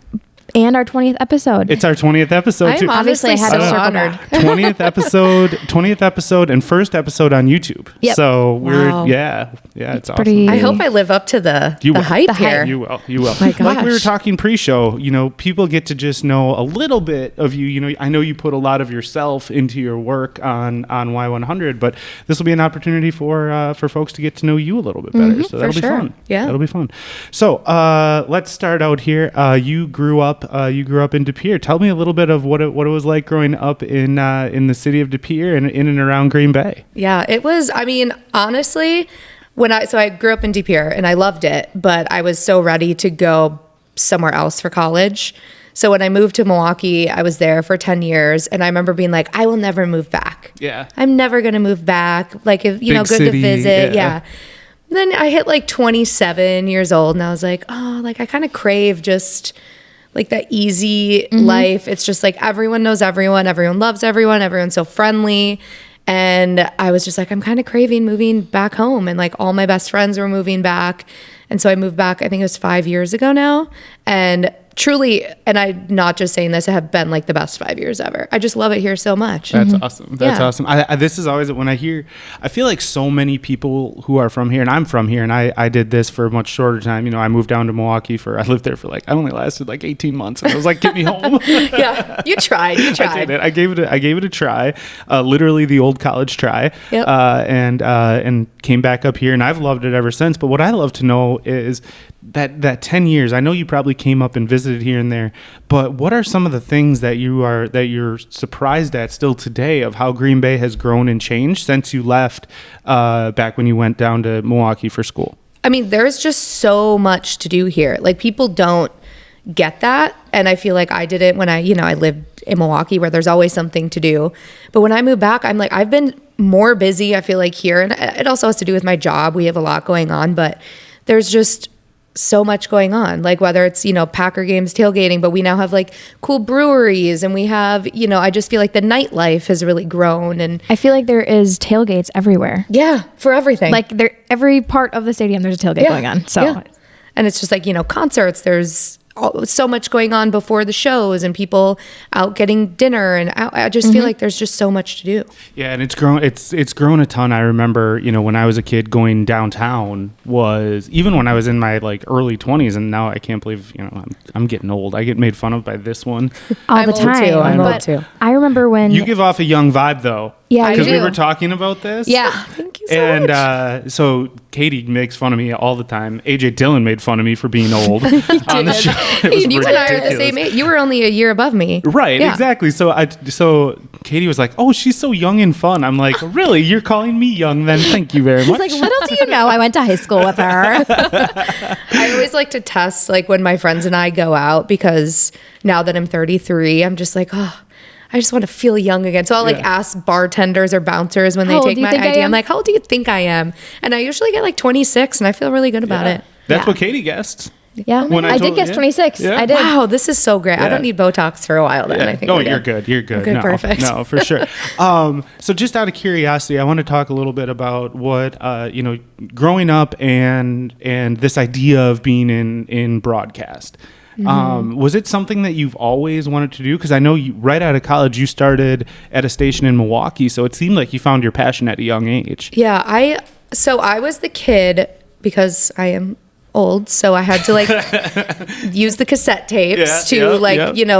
And our 20th episode. It's our 20th episode too. I'm obviously so honored. 20th episode and first episode on YouTube. Yep. So Wow. it's pretty- awesome. I hope I live up to the hype here. You will. My Like we were gosh. talking pre-show, you know, people get to just know a little bit of you. You know, I know you put a lot of yourself into your work on Y100, but this will be an opportunity for folks to get to know you a little bit better. So that'll be sure. fun. Yeah. That'll be fun. So let's start out here. You grew up in De Pere. Tell me a little bit of what it was like growing up in the city of De Pere and in and around Green Bay. Yeah, it was, I mean, honestly, I grew up in De Pere and I loved it, but I was so ready to go somewhere else for college. So when I moved to Milwaukee, I was there for 10 years and I remember being like, I will never move back. Yeah. I'm never going to move back. Like, if, Big good city, to visit. yeah. Yeah. Then I hit like 27 years old and I was like, I kind of crave just like that easy life. It's just like everyone knows everyone loves everyone, everyone's so friendly. And I was just like, I'm kind of craving moving back home. And like all my best friends were moving back. And so I moved back, I think it was 5 years ago now. And truly, and I'm not just saying this, it have been like the best 5 years ever. I just love it here so much. That's awesome. That's Yeah. awesome. This is always when I feel like so many people who are from here, and I'm from here, and I did this for a much shorter time. You know, I moved down to Milwaukee I lived there for I only lasted 18 months, and I was like, get me home. Yeah, you tried. I did it. I gave it a try, literally the old college try. Yep. And came back up here, and I've loved it ever since. But what I love to know is that 10 years, I know you probably came up and visited here and there, but what are some of the things that you're surprised at still today of how Green Bay has grown and changed since you left back when you went down to Milwaukee for school? I mean, there's just so much to do here. Like, people don't get that. And I feel like I did it when I lived in Milwaukee, where there's always something to do. But when I moved back, I'm like, I've been more busy, I feel like, here. And it also has to do with my job. We have a lot going on, but there's just so much going on, like whether it's, Packer games, tailgating, but we now have like cool breweries and we have, I just feel like the nightlife has really grown. And I feel like there is tailgates everywhere. yeah, for everything. Like every part of the stadium, there's a tailgate going on. So, yeah. And it's just like, concerts, there's so much going on before the shows and people out getting dinner. And I just feel like there's just so much to do. Yeah, and it's grown a ton. I remember, when I was a kid, going downtown was, even when I was in my early 20s, and now I can't believe, I'm getting old. I get made fun of by this one. all I'm the old time. too. I'm But old too. I remember when You give off a young vibe though. Yeah, because you we do. were talking about this. Yeah. Thank you so much. So Katie makes fun of me all the time. AJ Dillon made fun of me for being old on the show. It was You and I are the ridiculous. same age. You were only a year above me. Right, Yeah. exactly. So Katie was like, "Oh, she's so young and fun." I'm like, "Really? You're calling me young then? Thank you very much." He's like, little do you know, I went to high school with her. I always like to test when my friends and I go out, because now that I'm 33, I'm just like, I just want to feel young again. So I'll ask bartenders or bouncers when they How old take do you my think I ID. am? I'm like, how old do you think I am? And I usually get 26 and I feel really good about it. That's Yeah. what Katie guessed. Yeah, When I I told- did guess yeah. 26. Yeah. I did. Wow, this is so great. Yeah. I don't need Botox for a while then. I think No, we're you're good. You're good. Okay, No, perfect. No, for sure. So just out of curiosity, I want to talk a little bit about what growing up and this idea of being in broadcast. Was it something that you've always wanted to do? Because I know right out of college you started at a station in Milwaukee, so it seemed like you found your passion at a young age. Yeah, I was the kid, because I am old, so I had to like use the cassette tapes to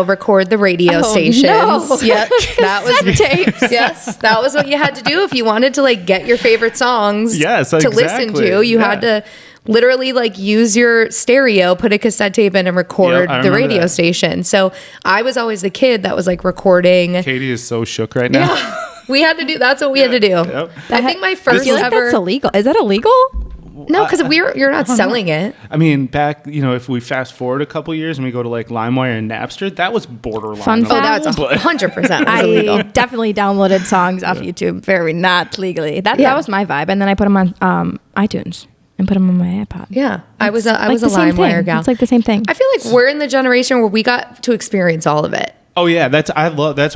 record the radio stations. No. Yep, that was tapes. Yes, that was what you had to do if you wanted to like get your favorite songs to listen to. You had to literally like use your stereo, put a cassette tape in and record the radio station. So I was always the kid that was like recording. Katie is so shook right now. Yeah. We had to do, that's what we had to do. Yep. I think my first ever. That's illegal. Is that illegal? No, because you're not selling it. I mean, back, if we fast forward a couple years and we go to like LimeWire and Napster, that was borderline. Fun fact. Oh, that's 100% illegal. illegal. I definitely downloaded songs off YouTube very not legally. That was my vibe. And then I put them on iTunes and put them on my iPod. Yeah. I was a LimeWire gal. It's like the same thing. I feel like we're in the generation where we got to experience all of it. Oh yeah, that's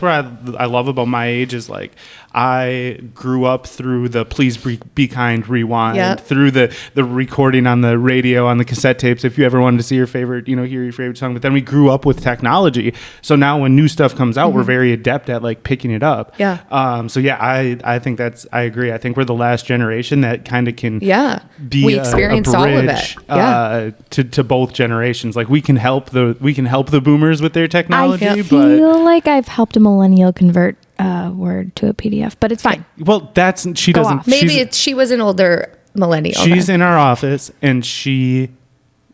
where I love about my age is like I grew up through the Please Be Kind rewind, through the recording on the radio, on the cassette tapes, if you ever wanted to see your favorite, hear your favorite song. But then we grew up with technology. So now when new stuff comes out, we're very adept at like picking it up. Yeah. I think I agree. I think we're the last generation that kind of can be we experienced a bridge, all of it. To both generations. Like we can help the boomers with their technology. I feel like I've helped a millennial convert Word to a PDF, but it's fine. Well, she doesn't. Maybe she was an older millennial. She's in our office, and she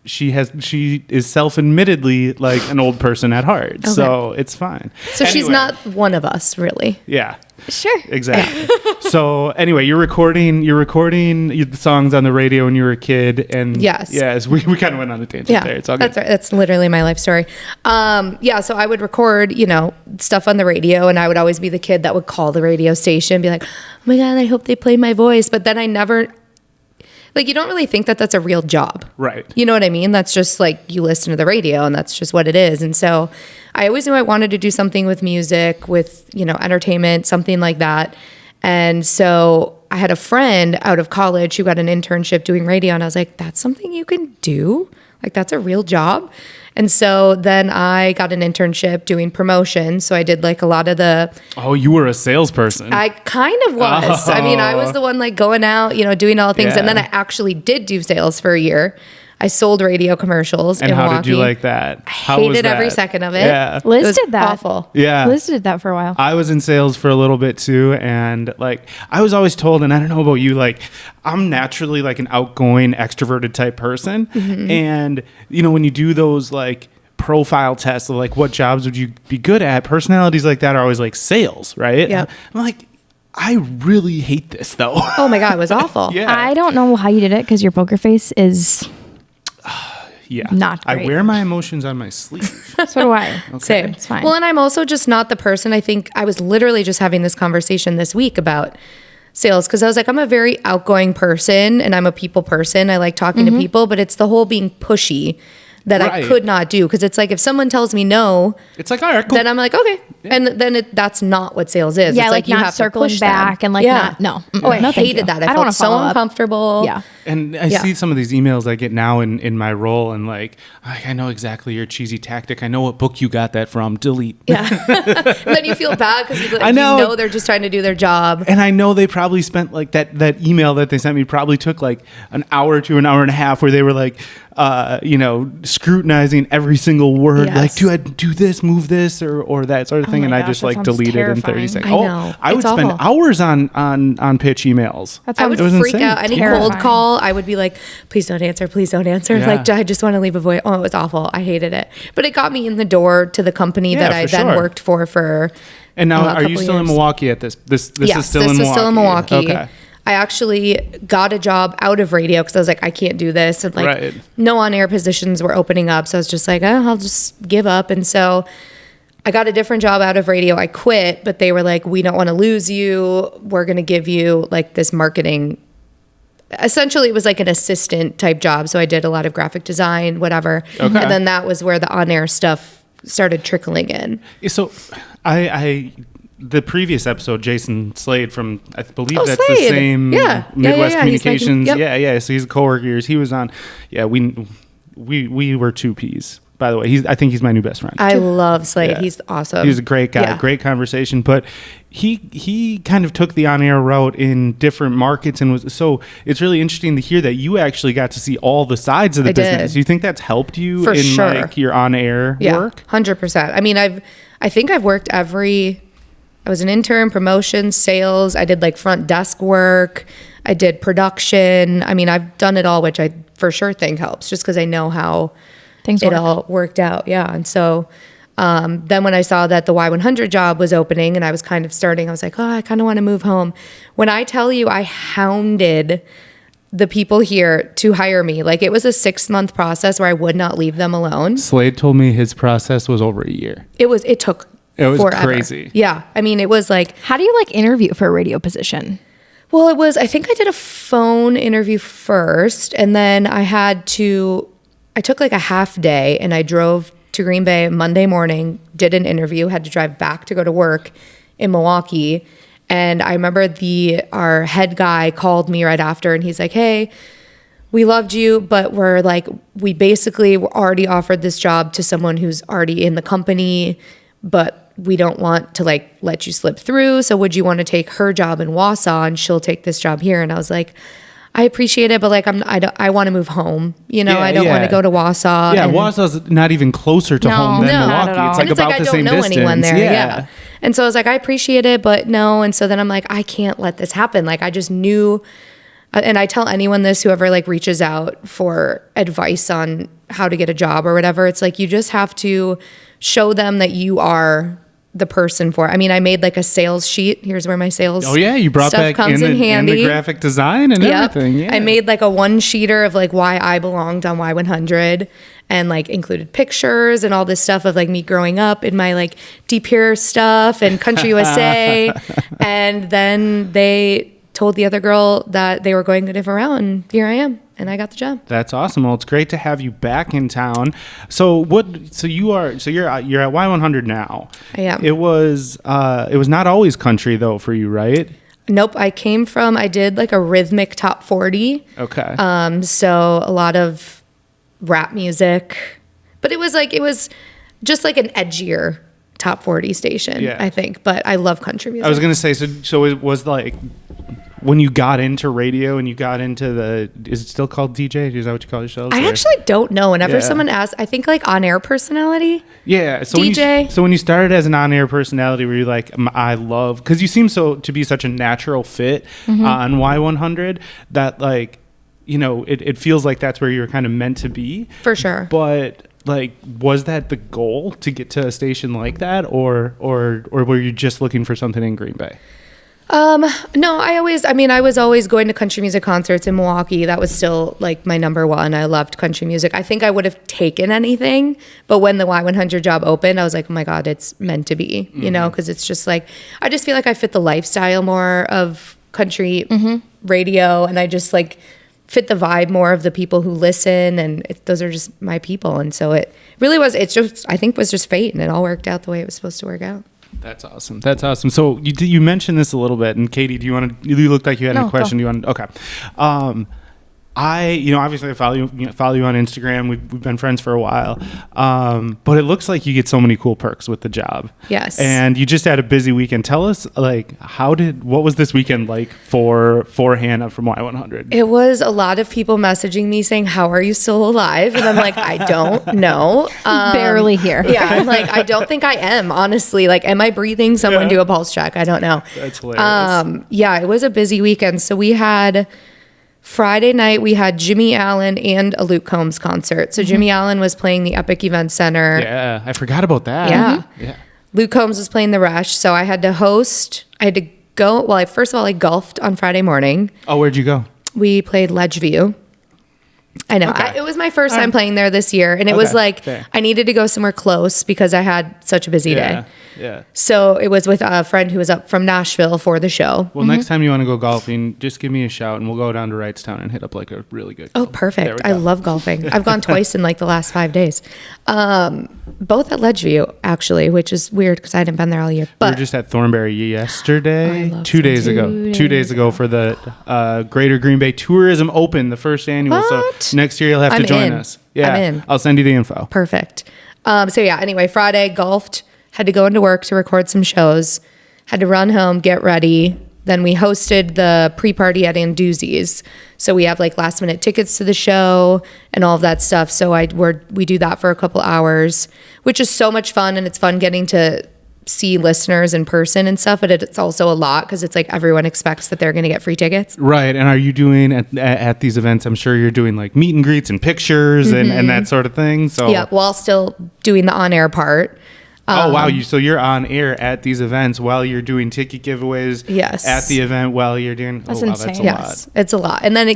is self-admittedly like an old person at heart, okay. So it's fine. So anyway. She's not one of us, really. Yeah. Sure. Exactly. So anyway, you're recording the songs on the radio when you were a kid, and yes, we kind of went on a tangent there. It's all good. That's right. That's literally my life story. So I would record, stuff on the radio, and I would always be the kid that would call the radio station and be like, "Oh my God, I hope they play my voice." But then I never. Like, you don't really think that that's a real job. Right. You know what I mean? That's just like you listen to the radio and that's just what it is. And so I always knew I wanted to do something with music, with, entertainment, something like that. And so I had a friend out of college who got an internship doing radio. And I was like, that's something you can do? Like, that's a real job? And so then I got an internship doing promotion. So I did like a lot of the... Oh, you were a salesperson. I kind of was. I mean, I was the one like going out, doing all the things. Yeah. And then I actually did do sales for a year. I sold radio commercials in Milwaukee. And how did you like that? I hated every second of it. Yeah. Liz did that. Awful. Yeah. Liz did that for a while. I was in sales for a little bit too. And like, I was always told, and I don't know about you, like, I'm naturally like an outgoing, extroverted type person. Mm-hmm. And, when you do those like profile tests of like, what jobs would you be good at? Personalities like that are always like sales, right? Yeah. I'm like, I really hate this though. Oh my God, it was awful. Yeah. I don't know how you did it because your poker face is... not great. I wear my emotions on my sleeve. So do I. Okay. Same. It's fine. Well, and I'm also just not the person. I think I was literally just having this conversation this week about sales because I was like, I'm a very outgoing person and I'm a people person. I like talking to people, but it's the whole being pushy that I could not do because it's like if someone tells me no, it's like all right, cool. Then I'm like okay, and then that's not what sales is. Yeah, it's like you not have circling to push back them. and like not no. Oh, I hated that. I felt so uncomfortable. Yeah. And I see some of these emails I get now in my role, and like I know exactly your cheesy tactic. I know what book you got that from. Delete. Yeah. And then you feel bad because you know they're just trying to do their job. And I know they probably spent like that email that they sent me probably took like an hour to an hour and a half where they were like, scrutinizing every single word. Yes. Like, do I do this, move this, or that sort of thing? And I just like deleted in 30 seconds. I would spend hours on pitch emails. I would freak out. Any cold call, I would be like, please don't answer. Yeah. Like, I just want to leave a voice. Oh, it was awful. I hated it. But it got me in the door to the company that I then worked for. And now, are you still in Milwaukee at this? This is still in Milwaukee. Okay. I actually got a job out of radio because I was like, I can't do this. And like, no on-air positions were opening up. So I was just like, I'll just give up. And so I got a different job out of radio. I quit, but they were like, we don't want to lose you. We're going to give you like this marketing. Essentially, it was like an assistant type job. So I did a lot of graphic design, whatever. Okay. And then that was where the on-air stuff started trickling in. So the previous episode, Jason Slade from, I believe that's Slade. the same Midwest Communications. So he's a coworker of yours. He was on, we were two peas. By the way, I think he's my new best friend. I love Slade. Yeah. He's awesome. He's a great guy. Yeah. Great conversation. But he kind of took the on-air route in different markets, and it's really interesting to hear that you actually got to see all the sides of the business. Do you think that's helped you For in sure. like your on-air work? 100%. I mean, I think I've worked I was an intern, promotions, sales. I did like front desk work. I did production. I mean, I've done it all, which I for sure think helps just because I know how Things it work. all worked out. Yeah. And so then when I saw that the Y100 job was opening and I was kind of starting, I was like, oh, I kind of want to move home. When I tell you I hounded the people here to hire me, like it was a 6-month process where I would not leave them alone. Slade told me his process was over a year. It took forever. Crazy. Yeah. I mean, it was like, How do you like interview for a radio position? well, I think I did a phone interview first, and then I took like a half day and I drove to Green Bay Monday morning, did an interview, had to drive back to go to work in Milwaukee. And I remember our head guy called me right after and he's like, hey, we loved you, but we basically were already offered this job to someone who's already in the company, but we don't want to like let you slip through. So would you want to take her job in Wausau and she'll take this job here? And I was like, I appreciate it, but like I want to move home. You know, I don't want to go to Wausau. Yeah, Wausau's not even closer to home than Milwaukee. It's like and it's about like the I same don't know distance. anyone there. Yeah. And so I was like, I appreciate it, but no. And so then I'm like, I can't let this happen. Like I just knew, and I tell anyone this, whoever like reaches out for advice on how to get a job or whatever, it's like you just have to show them that you are the person for it. I mean, I made like a sales sheet. Here's where my sales you brought stuff back comes in handy. And the graphic design and everything. Yeah. I made like a 1-sheeter of like why I belonged on Y100 and like included pictures and all this stuff of like me growing up in my like Deep Pure stuff and Country USA. And then they told the other girl that they were going a different route, and here I am, and I got the job. That's awesome. Well, it's great to have you back in town. So you're at Y100 now. I am. It was not always country though for you, right? Nope. I did like a rhythmic top 40. Okay. So a lot of rap music, but it was just like an edgier top 40 station, I think. But I love country music. I was going to say, so it was like when you got into radio and you got into is it still called DJ? Is that what you call yourselves? I actually don't know. Whenever someone asks, I think like on-air personality. Yeah. So DJ. When you started as an on-air personality, were you like, I love, because you seem to be such a natural fit on Y100 that like, you know, it feels like that's where you're kind of meant to be. For sure. But like, was that the goal to get to a station like that, or were you just looking for something in Green Bay? No, I was always going to country music concerts in Milwaukee. That was still like my number one. I loved country music. I think I would have taken anything, but when the Y100 job opened, I was like, oh my God, it's meant to be, you know, because it's just like, I just feel like I fit the lifestyle more of country radio, and I just like fit the vibe more of the people who listen, and those are just my people. And so it really was, I think was just fate, and it all worked out the way it was supposed to work out. That's awesome. That's awesome. So you mentioned this a little bit, and Katie, you looked like you had a question. Okay. Obviously I follow you on Instagram. We've been friends for a while. But it looks like you get so many cool perks with the job. Yes. And you just had a busy weekend. Tell us, like, what was this weekend like for Hannah from Y100? It was a lot of people messaging me saying, how are you still alive? And I'm like, I don't know. Barely here. Yeah. I'm like, I don't think I am, honestly. Like, am I breathing? Someone do a pulse check. I don't know. That's hilarious. Yeah, it was a busy weekend. So we had Friday night, we had Jimmy Allen and a Luke Combs concert. So Jimmy Allen was playing the Epic Event Center. Yeah, I forgot about that. Yeah. Yeah. Luke Combs was playing the Rush. So I had to host. I had to go. Well, first of all, I golfed on Friday morning. Oh, where'd you go? We played Ledgeview. I know. Okay. It was my first time playing there this year. And it was like, I needed to go somewhere close because I had such a busy day. Yeah. So it was with a friend who was up from Nashville for the show. Well, next time you want to go golfing, just give me a shout and we'll go down to Wrightstown and hit up like a really good Oh, club. perfect. I love golfing. I've gone twice in like the last 5 days. Both at Ledgeview, actually, which is weird because I hadn't been there all year. But we were just at Thornberry yesterday, I love 2 days ago. 2 days ago for the Greater Green Bay Tourism Open, the first annual. What? So next year you'll have to join us. Yeah, I'm in. I'll send you the info. Perfect. So yeah, anyway, Friday golfed, had to go into work to record some shows. had to run home, get ready. Then we hosted the pre-party at Anduzzi's. So we have like last minute tickets to the show and all of that stuff. So we do that for a couple hours, which is so much fun. And it's fun getting to see listeners in person and stuff, but it's also a lot because it's like everyone expects that they're going to get free tickets. Right. And are you doing at these events, I'm sure you're doing like meet and greets and pictures and that sort of thing. So yeah, while still doing the on-air part. Oh, wow. So you're on air at these events while you're doing ticket giveaways at the event while you're doing. That's wow, insane. That's a Yes, lot. it's a lot. And then,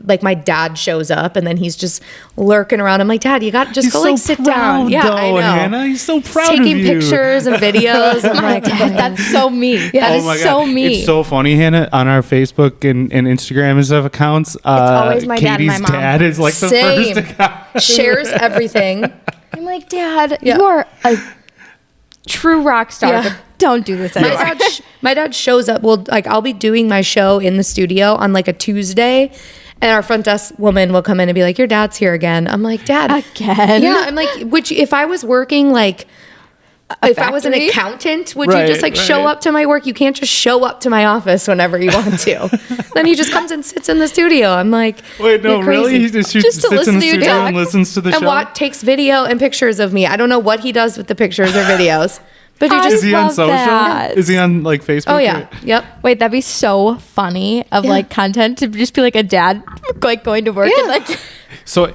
like my dad shows up and then he's just lurking around. I'm like, Dad, you got to just go like sit down. Yeah, I know. Hannah, he's so proud of Taking you. pictures and videos. I'm like, Dad, that's so me. That is Oh my God. so me. It's so funny, Hannah, on our Facebook and Instagram and stuff accounts. always my dad and my Katie's mom. dad is like the Same. first account. shares everything. I'm like, Dad, Yeah. you are a true rock star. Yeah. But don't do this anymore. My dad shows up. Well, like I'll be doing my show in the studio on like a Tuesday, and our front desk woman will come in and be like, "Your dad's here again." I'm like, "Dad, Again?" Yeah, I'm like, which if I was working like. If I was an factory? accountant, would Right, you just like show right. up to my work? You can't just show up to my office whenever you want to. Then he just comes and sits in the studio. I'm like, Wait, no, "You're really? crazy." He just Just to sits in listen the to you studio talk. and listens to the And show? takes video and pictures of me. I don't know what he does with the pictures or videos, but he I Is just. he on love social? that. Is he on like Facebook? Oh yeah, yep. Wait, that'd be so funny of like content to just be like a dad like going to work and Yeah. like So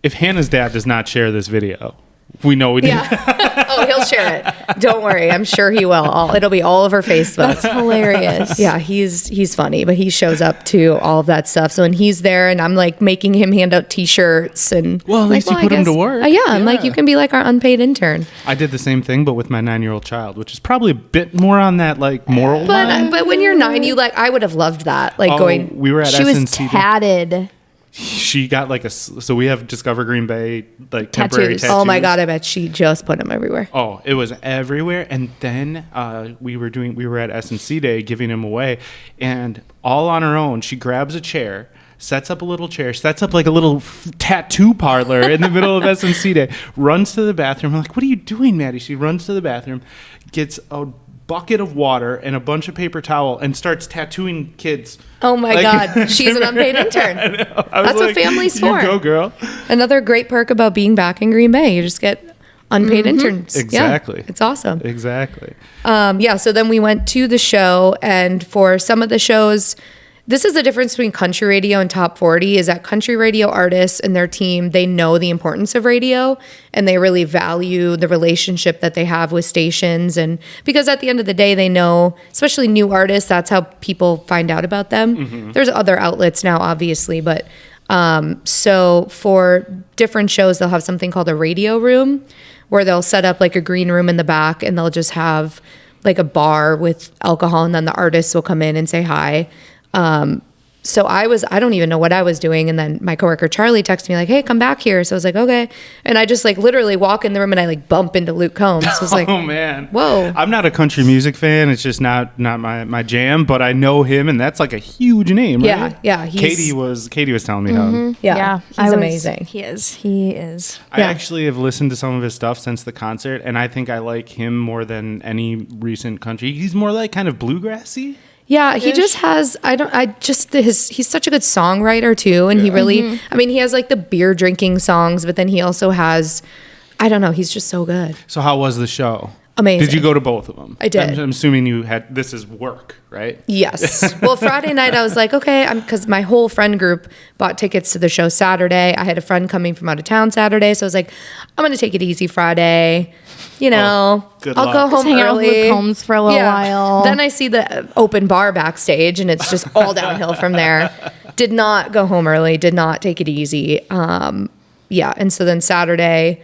if Hannah's dad does not share this video, we know we need. Yeah. Oh, he'll share it. Don't worry. I'm sure he will. It'll be all over Facebook. that's hilarious. Yeah, he's funny, but he shows up to all of that stuff. So when he's there and I'm like making him hand out T-shirts and Well, at least you I put him to guess- work. Yeah, I'm like, you can be like our unpaid intern. I did the same thing, but with my 9-year-old child, which is probably a bit more on that like moral line. But when you're 9, you like I would have loved that. Like going. We were at She was SNC. tatted. She got like so we have Discover Green Bay like temporary Tattoos. tattoos. Oh my God, I bet she just put them everywhere. Oh, it was everywhere. And then we were at SNC Day giving him away, and all on her own, she grabs a chair, sets up a little chair, sets up like a little tattoo parlor in the middle of SNC Day, runs to the bathroom. I'm like, "What are you doing, Maddie?" She runs to the bathroom, gets a bucket of water and a bunch of paper towel and starts tattooing kids. Oh my Like- God, she's an unpaid intern. I was That's what family's for. You go, girl. Another great perk about being back in Green Bay, you just get unpaid interns. Yeah, Exactly. it's awesome. Exactly. Yeah, so then we went to the show, and for some of the shows, this is the difference between country radio and top 40 is that country radio artists and their team, they know the importance of radio and they really value the relationship that they have with stations. And because at the end of the day, they know, especially new artists, that's how people find out about them. There's other outlets now, obviously, but so for different shows, they'll have something called a radio room where they'll set up like a green room in the back and they'll just have like a bar with alcohol and then the artists will come in and say hi. So I don't even know what I was doing. And then my coworker, Charlie, texted me like, "Hey, come back here." So I was like, "Okay." And I just like literally walk in the room and I like bump into Luke Combs. So I was like, Oh man. Whoa. I'm not a country music fan. It's just not my jam, but I know him and that's like a huge name, right? Yeah, Katie was telling me how. yeah, he's amazing. He is. I actually have listened to some of his stuff since the concert, and I think I like him more than any recent country. He's more like kind of bluegrassy. Yeah, he just has, he's such a good songwriter too. And he really, I mean, he has like the beer drinking songs, but then he also has, I don't know, he's just so good. So how was the show? Amazing. Did you go to both of them? I did. I'm assuming you had, this is work, right? Yes. Well, Friday night I was like, okay, because my whole friend group bought tickets to the show Saturday. I had a friend coming from out of town Saturday, so I was like, I'm gonna take it easy Friday. You know, good I'll luck. go Just home hang out with early. Luke Combs for a little while. Then I see the open bar backstage, and it's just all downhill from there. Did not go home early. Did not take it easy. Yeah, and so then Saturday,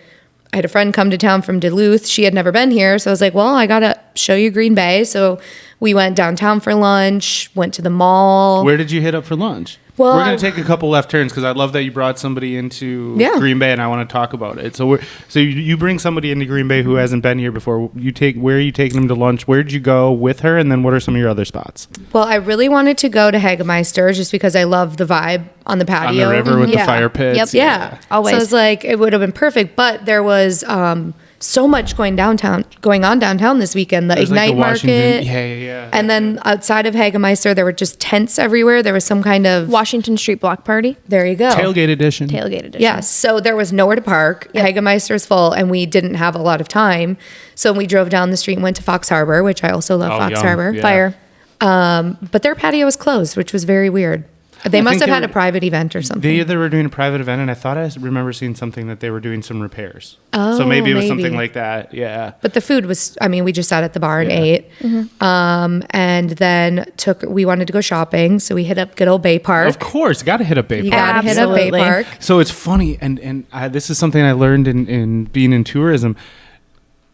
I had a friend come to town from Duluth. She had never been here, so I was like, well, I gotta show you Green Bay. So we went downtown for lunch, went to the mall. Where did you hit up for lunch? Well, we're going to take a couple left turns because I love that you brought somebody into Yeah. Green Bay, and I want to talk about it. So you bring somebody into Green Bay who hasn't been here before. Where are you taking them to lunch? Where did you go with her? And then what are some of your other spots? Well, I really wanted to go to Hagemeister just because I love the vibe on the patio. On the river with the Yeah. fire pits. Yeah. Always. So I was like, it would have been perfect, but there was so much going on downtown this weekend. The There's Ignite the Market. Yeah. And then outside of Hagemeister, there were just tents everywhere. There was some kind of Washington Street Block Party. There you go. Tailgate edition. Yes. So there was nowhere to park. Yep. Hagemeister's full, and we didn't have a lot of time. So we drove down the street and went to Fox Harbor, which I also love. Fox Harbor. Yeah. Fire. But their patio was closed, which was very weird. They must have had a private event or something. They either were doing a private event, and I thought I remember seeing something that they were doing some repairs. Oh, so maybe it was something like that. Yeah. But the food was, we just sat at the bar and ate. Mm-hmm. And then we wanted to go shopping. So we hit up good old Bay Park. Of course. Got to hit up Bay Park. You got to hit up Bay Park. So it's funny. And this is something I learned in being in tourism.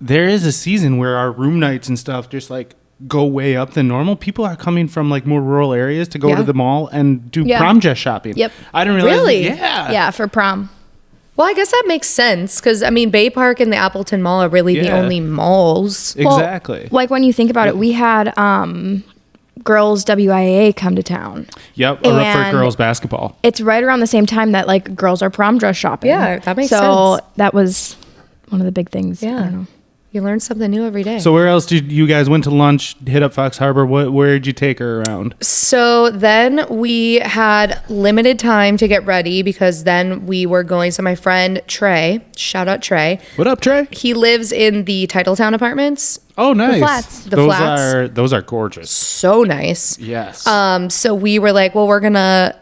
There is a season where our room nights and stuff just like go way up than normal. People are coming from like more rural areas to go to the mall and do prom dress shopping. Yep. I didn't realize. Really? Yeah, for prom. Well, I guess that makes sense because Bay Park and the Appleton Mall are really the only malls. Exactly. Well, like when you think about it, we had girls WIAA come to town. Yep. For girls basketball. It's right around the same time that like girls are prom dress shopping. Yeah, that makes sense. So that was one of the big things. Yeah. I don't know. You learn something new every day. So where else did you guys went to lunch, hit up Fox Harbor? Where did you take her around? So then we had limited time to get ready because then we were going. So my friend Trey, shout out Trey. What up, Trey? He lives in the Titletown apartments. Oh, nice. The flats. Those are gorgeous. So nice. Yes. So we were like, well, we're going to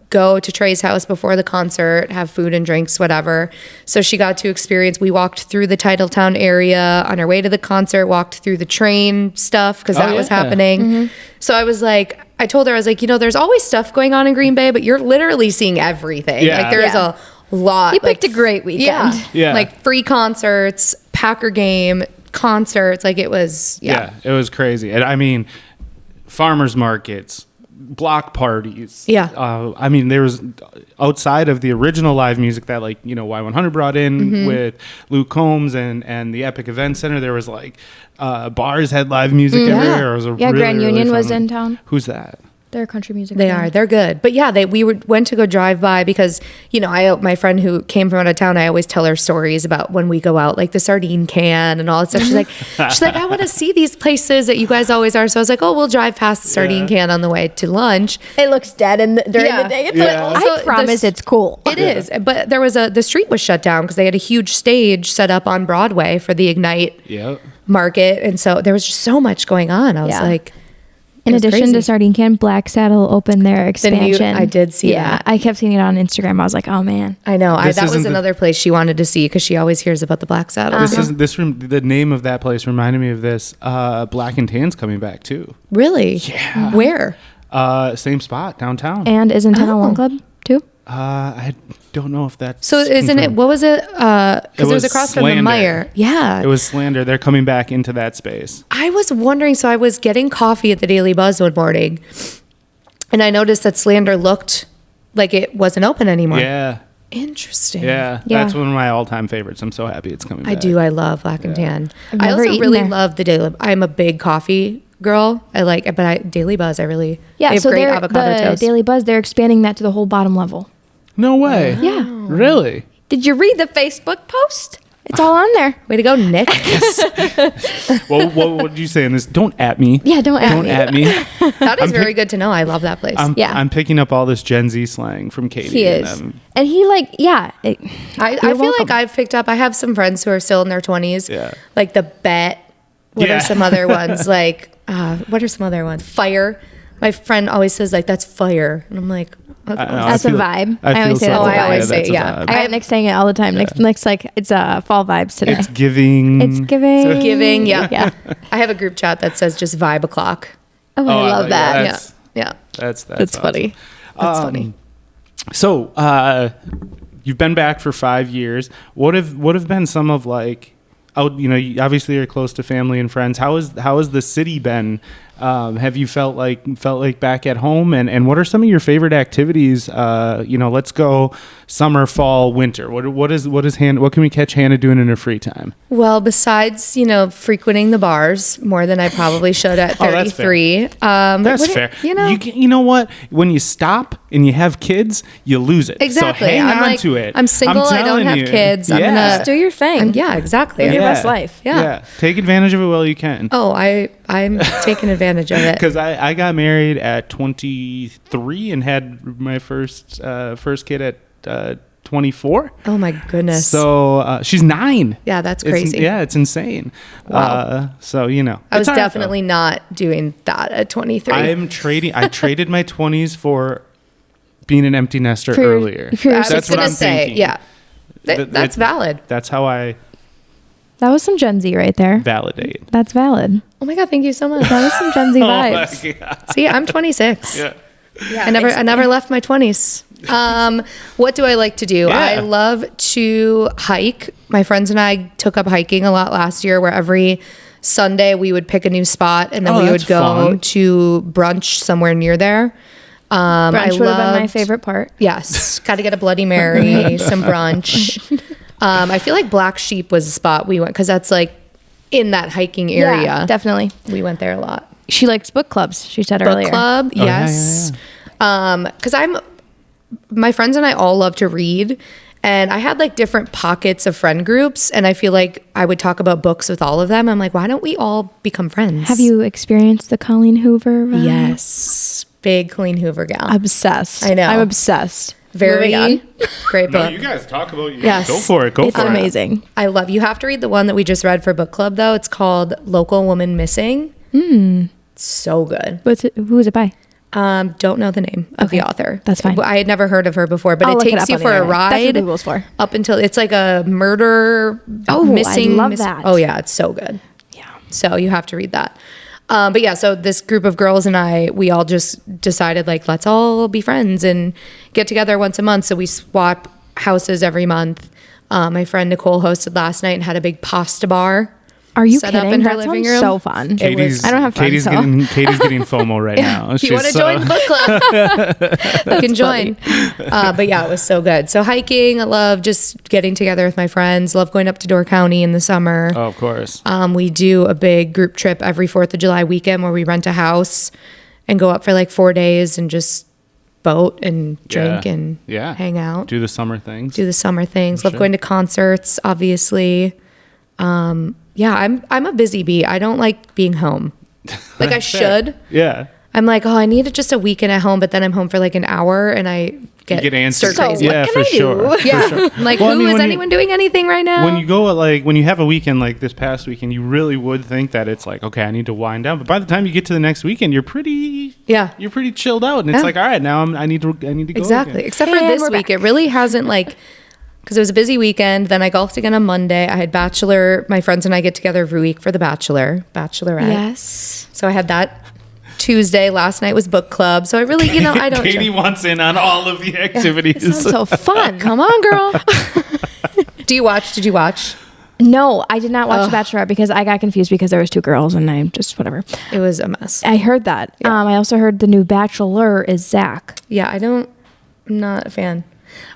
go to Trey's house before the concert, have food and drinks, whatever. So she got to experience, we walked through the Titletown area on our way to the concert, walked through the train stuff because that was happening. Mm-hmm. So I told her, I was like, there's always stuff going on in Green Bay, but you're literally seeing everything. Yeah. Like there's a lot. You picked a great weekend. Yeah. Like free concerts, Packer game, concerts. Like it was, it was crazy. And I mean, farmers markets, block parties. Yeah. There was outside of the original live music that like, Y100 brought in with Luke Combs and the Epic Event Center. There was like bars had live music everywhere. It was Grand Union was in town. Who's that? They're a country music. They are. They're good. But yeah, we went to go drive by because, my friend who came from out of town, I always tell her stories about when we go out, like the sardine can and all that stuff. She's like, I want to see these places that you guys always are. So I was like, oh, we'll drive past the sardine can on the way to lunch. It looks dead during the day. It's I promise it's cool. It is. But there was the street was shut down because they had a huge stage set up on Broadway for the Ignite Market. And so there was just so much going on. I was like, in addition to Sardine Can, Black Saddle opened their expansion. I did see that. I kept seeing it on Instagram. I was like, oh man. I know. That was another place she wanted to see because she always hears about the Black Saddle. The name of that place reminded me of this. Black and Tan's coming back too. Really? Yeah. Where? Same spot downtown. And isn't 1001 Club too? I don't know if that's so. Isn't it? What was it? Because it was across from the Meyer. Yeah, it was Slander. They're coming back into that space. I was wondering. So I was getting coffee at the Daily Buzz one morning, and I noticed that Slander looked like it wasn't open anymore. Yeah. Interesting. Yeah, that's one of my all-time favorites. I'm so happy it's coming back. I do. I love Black and Tan. I also really love the Daily. I'm a big coffee girl. Daily Buzz. They have so great avocado toast. Daily Buzz. They're expanding that to the whole bottom level. No way. Yeah. Really? Did you read the Facebook post? It's all on there. Way to go, Nick. Well, what did you say in this? Don't at me. Yeah, don't at me. That is very good to know. I love that place. I'm picking up all this Gen Z slang from Katie. He is. And he I feel like I've picked up, I have some friends who are still in their 20s. Yeah. Like the Bet. What are some other ones? What are some other ones? Fire. My friend always says that's fire. And I'm like, that's a vibe. I always say I always say, yeah. I got Nick saying it all the time. Yeah. Nick's like, it's fall vibes today. It's giving. It's giving. Yeah. I have a group chat that says just vibe o'clock. Oh, I love that. Yeah. That's awesome. Funny. That's funny. So, you've been back for 5 years. What have been some of obviously you're close to family and friends. How has the city been Have you felt like back at home? And what are some of your favorite activities? Let's go summer, fall, winter. What can we catch Hannah doing in her free time? Well, besides, frequenting the bars more than I probably should at 33. That's fair. You know what? When you stop and you have kids, you lose it. Exactly. So hang on to it. I'm single. I don't have kids. I'm gonna just do your thing. Yeah, exactly. Live your best life. Yeah. Take advantage of it while you can. Oh, I'm taking advantage of it. Because I got married at 23 and had my first kid at 24. Oh my goodness. So she's 9. Yeah, that's crazy. It's insane. Wow. I was definitely not doing that at 23. I traded my 20s for being an empty nester earlier. That's what I'm thinking. Yeah. That's valid. That's how I That was some Gen Z right there. validate. That's valid. Oh my God, thank you so much. That was some Gen Z vibes. Oh my God. See, I'm 26. Yeah. I never left my 20s. What do I like to do? Yeah. I love to hike. My friends and I took up hiking a lot last year, where every Sunday we would pick a new spot and then we would go fun. to brunch somewhere near there. Brunch would have been my favorite part. Yes, got to get a Bloody Mary, some brunch. I feel like Black Sheep was a spot we went, because that's like in that hiking area. Yeah, definitely. We went there a lot. She likes book clubs, she said earlier. Book club, yes. Because my friends and I all love to read, and I had like different pockets of friend groups, and I feel like I would talk about books with all of them. I'm like, why don't we all become friends? Have you experienced the Colleen Hoover ride? Yes. Big Colleen Hoover gal. Obsessed. I know. I'm obsessed. Very Moving on. great book. No, you guys talk about it. Yes. Go for it. It's amazing. I love. You have to read the one that we just read for book club, though. It's called Local Woman Missing. So good. Who is it by? Don't know the name of the author. That's fine. I had never heard of her before, but I'll it look it takes up you on the for a internet. That's ride what Google's for. up until it's like a murder. Oh, missing. I love that. Oh yeah, it's so good. Yeah. So you have to read that. But yeah, so this group of girls and we all just decided, like, let's all be friends and get together once a month. So we swap houses every month. My friend Nicole hosted last night and had a big pasta bar. Are you set kidding? up in her That living sounds room. so fun. I don't have friends, Katie's getting FOMO right now. If you want to join the book club, you can join. But yeah, it was so good. So hiking, I love just getting together with my friends. Love going up to Door County in the summer. Oh, of course. We do a big group trip every 4th of July weekend where we rent a house and go up for like 4 days and just boat and drink and hang out. Do the summer things. Love going to concerts, obviously. I'm a busy bee. I don't like being home. Like I should. Yeah. I'm like, I need just a weekend at home, but then I'm home for like an hour and I get antsy. stir crazy. Yeah, for sure. Yeah. For sure. I'm like, Well, is anyone doing anything right now? When you go when you have a weekend like this past weekend, you really would think that it's like, okay, I need to wind down. But by the time you get to the next weekend, you're pretty chilled out, and it's like, all right, now I need to go exactly. again. Except for this week, it really hasn't because it was a busy weekend. Then I golfed again on Monday. I had my friends and I get together every week for the Bachelorette. Yes. So I had that Tuesday. Last night was book club. So I really, I don't. Katie wants in on all of the activities. It sounds so fun. Come on, girl. Did you watch? No, I did not watch The Bachelorette because I got confused because there was 2 girls and I just whatever. It was a mess. I heard that. Yeah. I also heard the new Bachelor is Zach. Yeah, I'm not a fan.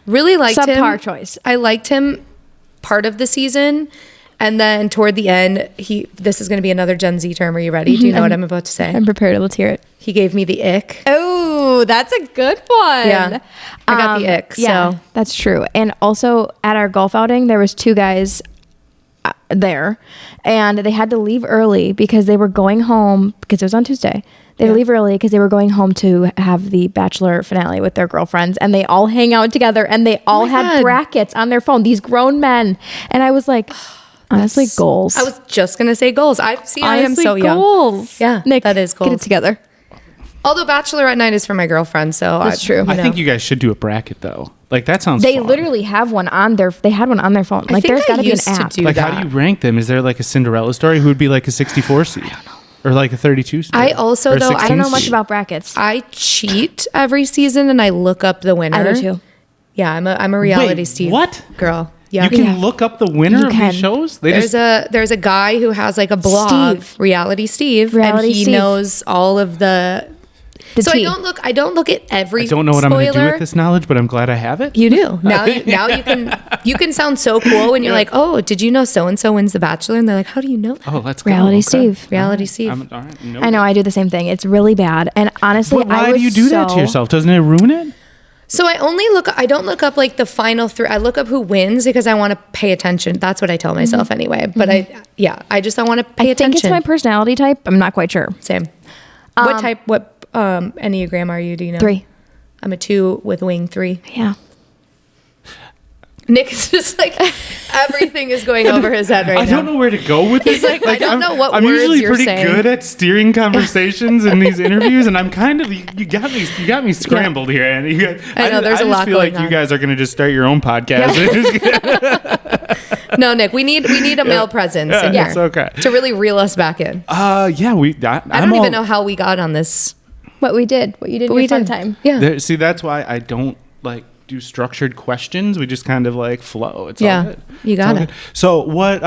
Really liked him. Subpar choice. I liked him part of the season, and then toward the end, this is going to be another Gen Z term. Are you ready? Do you know what I'm about to say? I'm prepared. Let's hear it. He gave me the ick. Oh, that's a good one. Yeah, I got the ick. Yeah, so that's true. And also at our golf outing, there was 2 guys there, and they had to leave early because they were going home because it was on Tuesday. They had to leave early because they were going home to have the Bachelor finale with their girlfriends, and they all hang out together, and they all had brackets on their phone. These grown men, and I was like, honestly, goals. I was just gonna say goals. I am so young. Goals. Yeah, Nick, that is goals. Get it together. Although Bachelorette night is for my girlfriend, so That's true. I think you guys should do a bracket though. Like that sounds. They fun. literally have one on their. They had one on their phone. Like there's got to be an app. Like how do you rank them? Is there like a Cinderella story? Who would be like a 64 seed? I don't know. Or like a 32 seed? I also, though, I don't know much about brackets. I cheat every season and I look up the winner. I do too. Yeah, I'm a reality Steve what? girl. Yeah. You can look up the winner of these shows? There's a guy who has like a blog, Reality Steve, and he knows all of the so tea. I don't look at every I don't know what I'm going to do with this knowledge, but I'm glad I have it. You do. Now you can sound so cool when you're like, "Oh, did you know so and so wins The Bachelor?" And they're like, "How do you know that?" Oh, let's go. Reality Steve. Reality Steve. All right. Nope. I know, I do the same thing. It's really bad. And honestly, why do you do that to yourself? Doesn't it ruin it? So I don't look up like the final three. I look up who wins because I want to pay attention. That's what I tell myself anyway. But I want to pay attention. I think it's my personality type. I'm not quite sure. Same. What Enneagram are you? Do you know? 3. I'm a 2 with wing 3. Yeah. Nick is just like, everything is going over his head right now. I don't know where to go with this. He's like, I don't know what I'm words usually you're pretty saying. good at steering conversations in these interviews, and I'm kind of you got me scrambled here. And I know there's a lot feel going like on. you guys are going to just start your own podcast. No, Nick, we need a male presence in It's here okay to really reel us back in. I don't even know how we got on this. What you did in your fun time. Yeah. See, that's why I don't like do structured questions. We just kind of like flow. It's all good. You got it. So what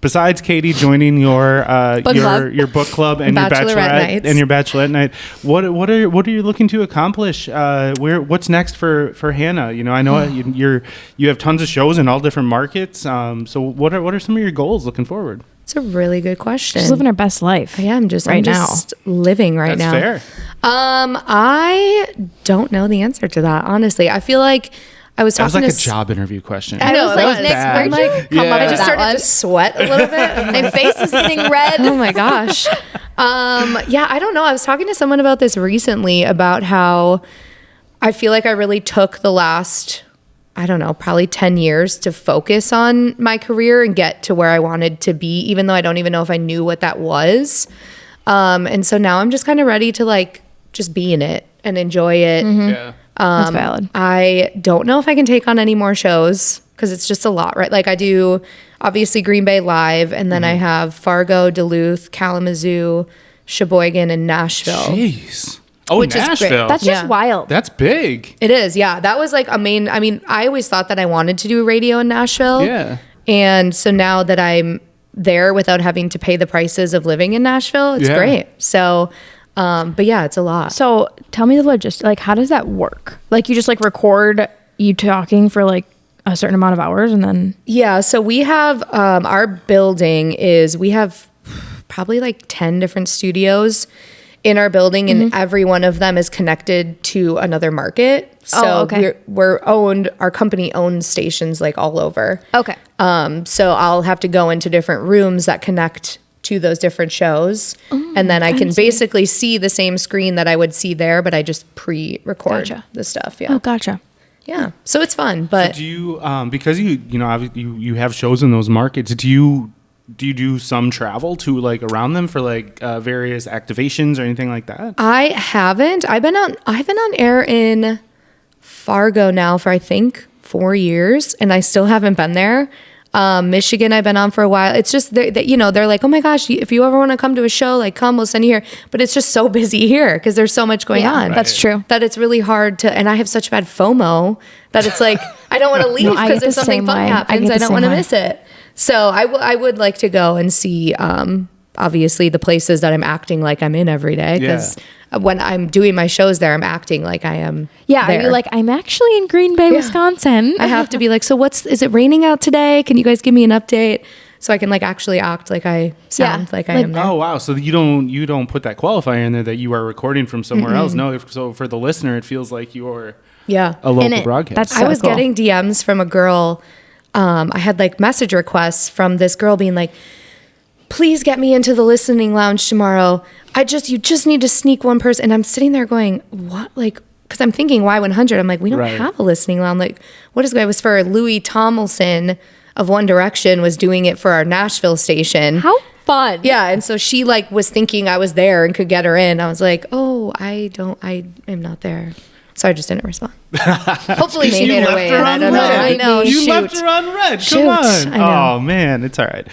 besides Katie joining your book club and your bachelorette night, what are you looking to accomplish? What's next for Hannah? You know, I know you have tons of shows in all different markets. So what are some of your goals looking forward? It's a really good question. She's living her best life. I am I'm just living right now. That's fair. I don't know the answer to that, honestly. I feel like I was talking that was like a job interview question. I know, I was like, Nick, where'd you come up I with just that started to sweat a little bit. My face is getting red. Oh my gosh. I don't know. I was talking to someone about this recently about how I feel like I really took the last, I don't know, probably 10 years to focus on my career and get to where I wanted to be, even though I don't even know if I knew what that was. And so now I'm just kind of ready to like just be in it and enjoy it. Mm-hmm. Yeah. That's valid. I don't know if I can take on any more shows because it's just a lot, right? Like I do obviously Green Bay Live, and then I have Fargo, Duluth, Kalamazoo, Sheboygan, and Nashville. Jeez. Oh, Which is Nashville. great. That's just wild. That's big. It is, yeah. That was like I always thought that I wanted to do radio in Nashville. Yeah. And so now that I'm there without having to pay the prices of living in Nashville, it's great. So, but yeah, it's a lot. So tell me the logistics. Like, how does that work? Like, you just like record you talking for like a certain amount of hours and then. Yeah. So we have, our building we have probably like 10 different studios in our building, and every one of them is connected to another market. So our company owns stations like all over. Okay. So I'll have to go into different rooms that connect to those different shows. And then I can basically see the same screen that I would see there, but I just pre-record the stuff. Yeah. Oh, gotcha. Yeah. So it's fun, but So do you, because you have shows in those markets, do you do some travel to like around them for like various activations or anything like that? I haven't. I've been on air in Fargo now for I think 4 years, and I still haven't been there. Michigan, I've been on for a while. It's just they're like, oh my gosh, if you ever want to come to a show, like come, we'll send you here. But it's just so busy here because there's so much going on. That's true. That it's really hard to, and I have such bad FOMO that it's like I don't want to leave because if something fun happens, I don't want to miss it. So I would like to go and see, obviously, the places that I'm acting like I'm in every day. Because when I'm doing my shows there, I'm acting like I am there. You're like, I'm actually in Green Bay, Wisconsin. I have to be like, so is it raining out today? Can you guys give me an update? So I can like actually act like I sound like I am there. Oh, wow. So you don't put that qualifier in there that you are recording from somewhere else. No, so for the listener, it feels like you're a local broadcast. That's so I was getting DMs from a girl. I had like message requests from this girl being like, please get me into the listening lounge tomorrow. You just need to sneak one person. And I'm sitting there going, what? Like, because I'm thinking Y100. I'm like, we don't have a listening lounge. Like, what is it was for Louis Tomlinson of One Direction was doing it for our Nashville station. How fun. Yeah. And so she like was thinking I was there and could get her in. I was like, oh, I am not there. So I just didn't respond. Hopefully she made her way in. I don't know. red. I know. You Shoot. left her on red. Shoot. Come on. I know. Oh man, it's all right.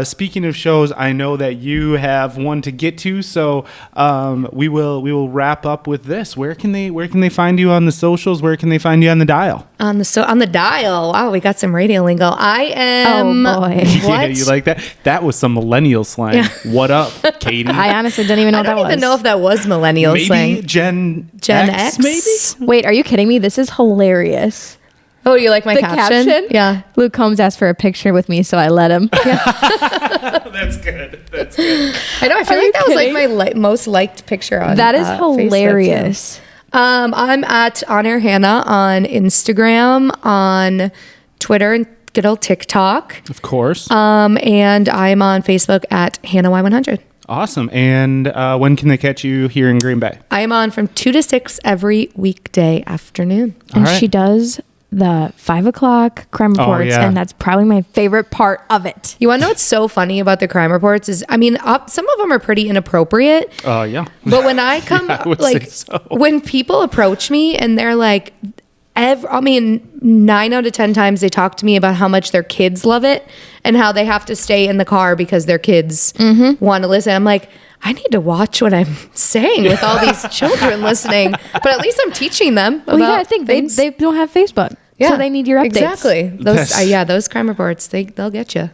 Speaking of shows, I know that you have one to get to, so we will wrap up with this. Where can they find you on the socials? Where can they find you on the dial? On the dial. Wow, we got some radio lingo. I am. Oh, boy. What? Yeah, you like that? That was some millennial slang. Yeah. What up, Katie? I honestly don't even know I what that don't was. even know if that was millennial Maybe slang. Gen X? maybe? Wait, are you kidding me? This is hilarious. Oh, you like my The caption? caption? Yeah. Luke Combs asked for a picture with me, so I let him. That's good. That's good. I know. I feel Are like you that was like kidding? my most liked picture on That is Facebook, too. hilarious. I'm at On Air Hannah on Instagram, on Twitter, and good old TikTok. Of course. And I'm on Facebook at Hannah Y100. Awesome. And when can they catch you here in Green Bay? I am on from 2 to 6 every weekday afternoon. And All right. she does the 5 o'clock crime reports, yeah. and that's probably my favorite part of it. You want to know what's so funny about the crime reports is, I mean, some of them are pretty inappropriate. Yeah. But when I come, Yeah, I would like, say so. when people approach me and they're like, 9 out of 10 times they talk to me about how much their kids love it and how they have to stay in the car because their kids want to listen. I'm like, I need to watch what I'm saying with all these children listening, but at least I'm teaching them. Well, yeah, about I think things. they don't have Facebook, so they need your updates. Exactly. Those, That's- those crime reports, they'll get you.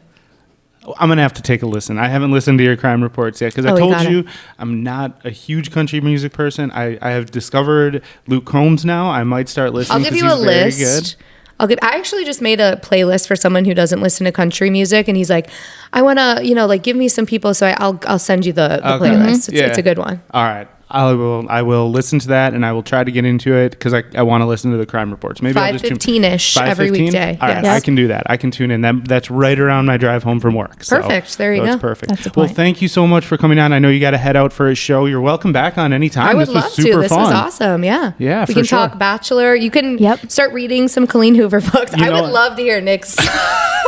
I'm going to have to take a listen. I haven't listened to your crime reports yet because I Oh, you told gotta. you I'm not a huge country music person. I have discovered Luke Combs now. I might start listening. I'll give 'cause you a he's very list. good. I actually just made a playlist for someone who doesn't listen to country music, and he's like, I want to, give me some people, so I'll send you the playlist. It's a good one. All right. I will listen to that and I will try to get into it because I want to listen to the crime reports. Maybe I'll just 5:15-ish every 5:15? weekday. All right, Yes. I can do that. I can tune in. That's right around my drive home from work. So, Perfect. There you That's go. perfect. That's the Well, point. thank you so much for coming on. I know you got to head out for a show. You're welcome back on anytime. I would this love was super to. This fun. was awesome. Yeah. Yeah, We for can sure. talk Bachelor. You can Yep. start reading some Colleen Hoover books. You I know- would love to hear Nick's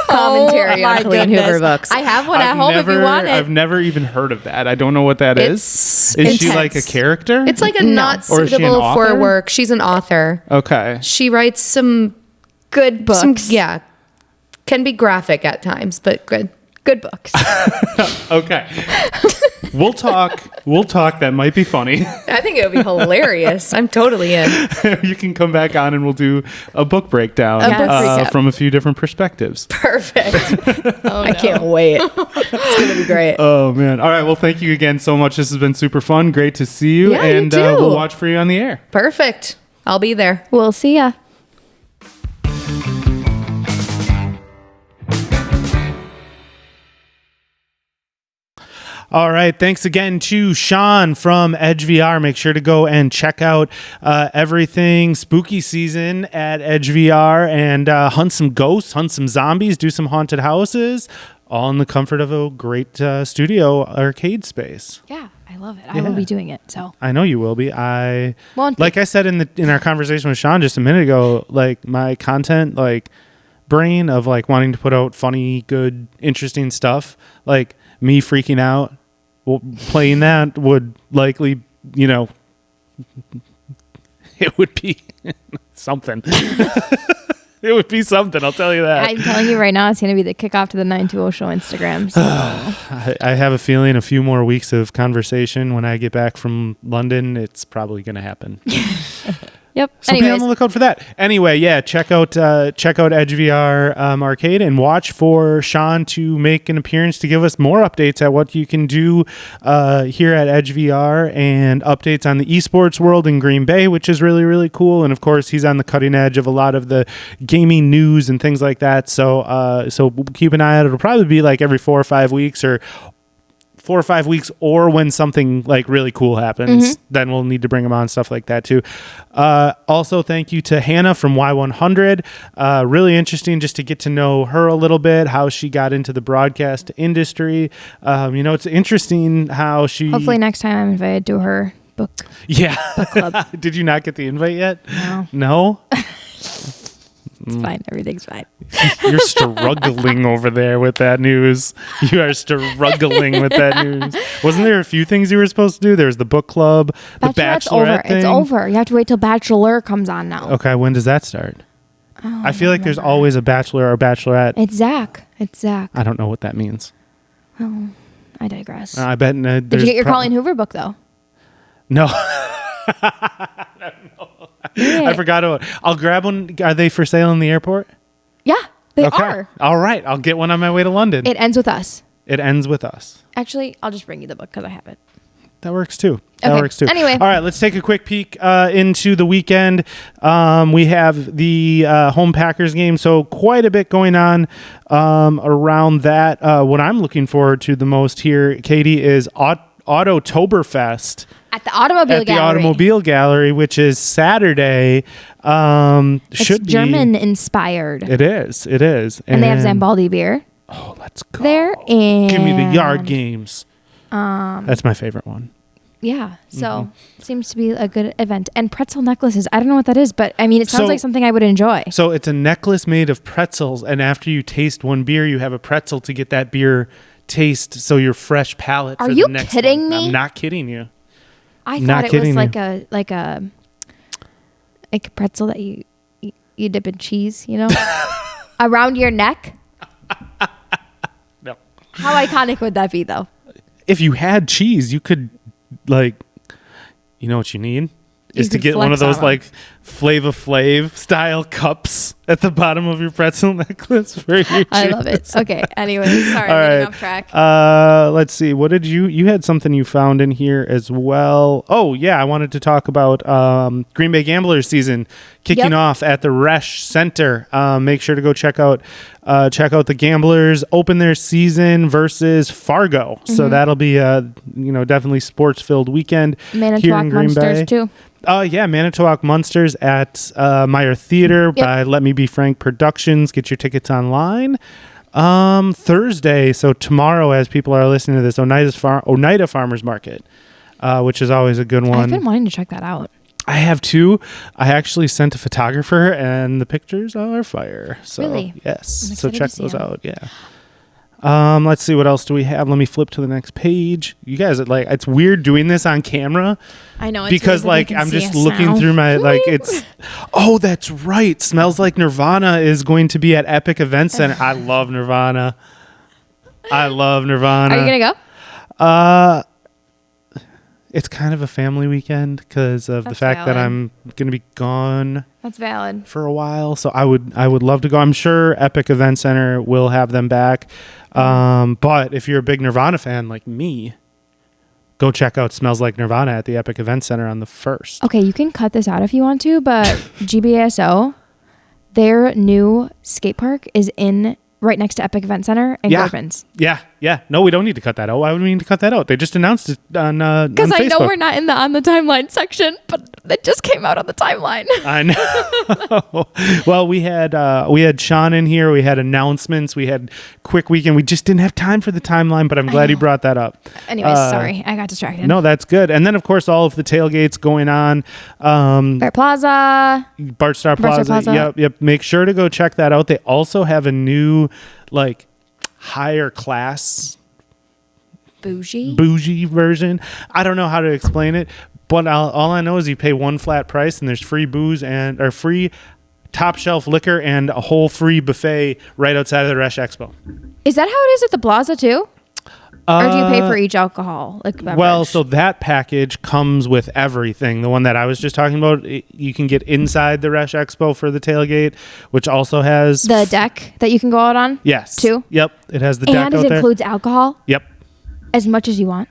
commentary on Colleen Hoover books. I have one at home if you want it. I've never even heard of that. I don't know what that is. It's Is she like a intense. character? It's like a not Or is she an suitable for author? work. She's an author. Okay. She writes some Good books. can be graphic at times, but good. Good books. Okay. We'll talk. That might be funny. I think it would be hilarious. I'm totally in. You can come back on and we'll do a book breakdown book recap. from a few different perspectives. Perfect. I can't wait. It's going to be great. Oh, man. All right. Well, thank you again so much. This has been super fun. Great to see you. Yeah, you and too. we'll watch for you on the air. Perfect. I'll be there. We'll see ya. All right. Thanks again to Sean from Edge VR. Make sure to go and check out everything spooky season at Edge VR and hunt some ghosts, hunt some zombies, do some haunted houses, all in the comfort of a great studio arcade space. Yeah, I love it. I will be doing it. So I know you will be. Want to. Like I said in our conversation with Sean just a minute ago, like my content brain of wanting to put out funny, good, interesting stuff, like me freaking out playing that would likely, it would be something. It would be something, I'll tell you that. I'm telling you right now, it's going to be the kickoff to the 920 show Instagram. So. I have a feeling a few more weeks of conversation when I get back from London, it's probably going to happen. Yep. So be on the lookout for that. Anyway, yeah, check out Edge VR Arcade and watch for Sean to make an appearance to give us more updates at what you can do here at Edge VR and updates on the esports world in Green Bay, which is really, really cool. And of course, he's on the cutting edge of a lot of the gaming news and things like that. So keep an eye out. It'll probably be every 4 or 5 weeks or when something really cool happens, then we'll need to bring them on, stuff like that too. Also, thank you to Hannah from Y100. Really interesting just to get to know her a little bit, how she got into the broadcast industry. It's interesting how she... Hopefully next time I'm invited to her book Yeah. club. Did you not get the invite yet? No. No? It's fine. Everything's fine. You're struggling over there with that news. You are struggling with that news. Wasn't there a few things you were supposed to do? There's the book club, the Bachelorette thing. It's over. You have to wait till Bachelor comes on now. Okay, when does that start? Oh, I feel like there's always a Bachelor or Bachelorette. It's Zach. I don't know what that means. Oh, I digress. I bet. Did you get your Colleen Hoover book though? No. I forgot. I'll grab one. Are they for sale in the airport? Yeah, they are. All right. I'll get one on my way to London. It ends with us. It ends with us. Actually, I'll just bring you the book because I have it. That works too. Anyway. All right, let's take a quick peek into the weekend. We have the home Packers game, so quite a bit going on around that. What I'm looking forward to the most here, Katie, is Autotoberfest At the Automobile Gallery, which is Saturday. It's German inspired. It is. And they have Zambaldi beer. Oh, let's go. There and give me the yard games. That's my favorite one. Yeah, so seems to be a good event. And pretzel necklaces. I don't know what that is, but I mean, it sounds like something I would enjoy. So it's a necklace made of pretzels, and after you taste one beer, you have a pretzel to get that beer taste. So your fresh palate. Are for you the next kidding one. me? I'm not kidding you. I thought it was like a pretzel that you dip in cheese, you know, around your neck. No. How iconic would that be, though? If you had cheese, you could, you know what you need? Is to get one of those, Flava Flav style cups at the bottom of your pretzel necklace for your cheese. I love it. Okay. Anyway, sorry, I'm getting off track. Let's see. What did you had something you found in here as well. Oh, yeah. I wanted to talk about Green Bay Gamblers season kicking off at the Resch Center. Make sure to go check out the Gamblers open their season versus Fargo. Mm-hmm. So that'll be definitely sports filled weekend here in Green Bay too. Yeah, Manitowoc Munsters at Meyer Theater by Let Me Be Frank Productions. Get your tickets online. Thursday, so tomorrow, as people are listening to this, Oneida Farmers Market, which is always a good one. I've been wanting to check that out. I have too. I actually sent a photographer, and the pictures are fire. So, really? Yes. So check those out. Yeah. Let's see, what else do we have? Let me flip to the next page. You guys, it's weird doing this on camera. I know, because I'm just looking through my it's. Oh, that's right. Smells Like Nirvana is going to be at Epic Event Center. I love Nirvana. Are you gonna go? It's kind of a family weekend because of the fact that I'm going to be gone. That's valid. For a while, so I would love to go. I'm sure Epic Event Center will have them back. But if you're a big Nirvana fan like me, go check out Smells Like Nirvana at the Epic Event Center on the 1st. Okay, you can cut this out if you want to, but GBSO, their new skate park is right next to Epic Event Center and Gorban's. Yeah. No, we don't need to cut that out. Why would we need to cut that out? They just announced it on Facebook. Because I know we're not in the on the timeline section, but it just came out on the timeline. I know. Well, we had Sean in here. We had announcements. We had quick weekend. We just didn't have time for the timeline, but I'm glad he brought that up. Anyways, sorry, I got distracted. No, that's good. And then, of course, all of the tailgates going on. Bart Star Plaza. Yep. Make sure to go check that out. They also have a new higher class bougie version. I don't know how to explain it, but all I know is you pay one flat price and there's free booze or free top shelf liquor and a whole free buffet right outside of the Resch Expo. Is that how it is at the Plaza too? Or do you pay for each alcohol? Well, so that package comes with everything. The one that I was just talking about, you can get inside the Resch Expo for the tailgate, which also has the deck that you can go out on. Yes. Too. Yep. It has the deck out there. And it includes alcohol. Yep. As much as you want.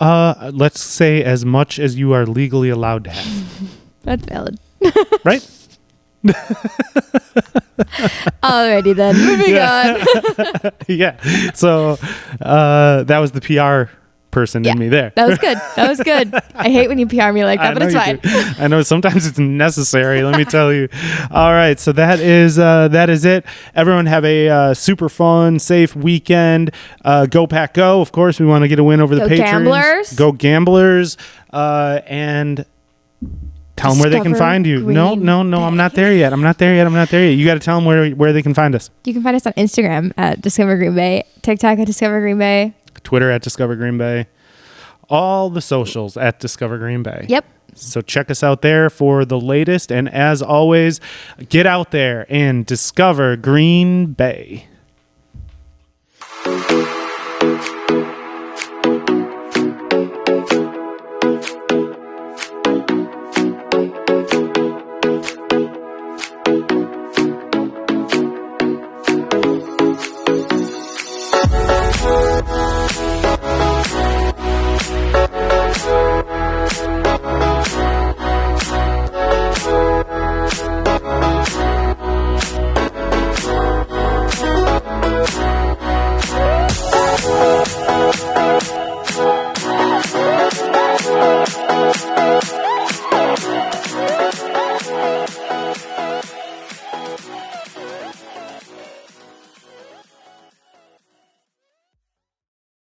Let's say as much as you are legally allowed to have. That's valid. Right? Alrighty then, moving on. Yeah. So that was the PR person in me there. That was good. I hate when you PR me like that, but it's fine. I know sometimes it's necessary, let me tell you. All right, so that is it. Everyone have a super fun, safe weekend. Go Pack Go. Of course, we want to get a win over the Patriots. Gamblers. Go Gamblers. And Tell them where they can find you. No, I'm not there yet. I'm not there yet. You got to tell them where they can find us. You can find us on Instagram at Discover Green Bay, TikTok at Discover Green Bay, Twitter at Discover Green Bay, all the socials at Discover Green Bay. Yep. So check us out there for the latest. And as always, get out there and discover Green Bay.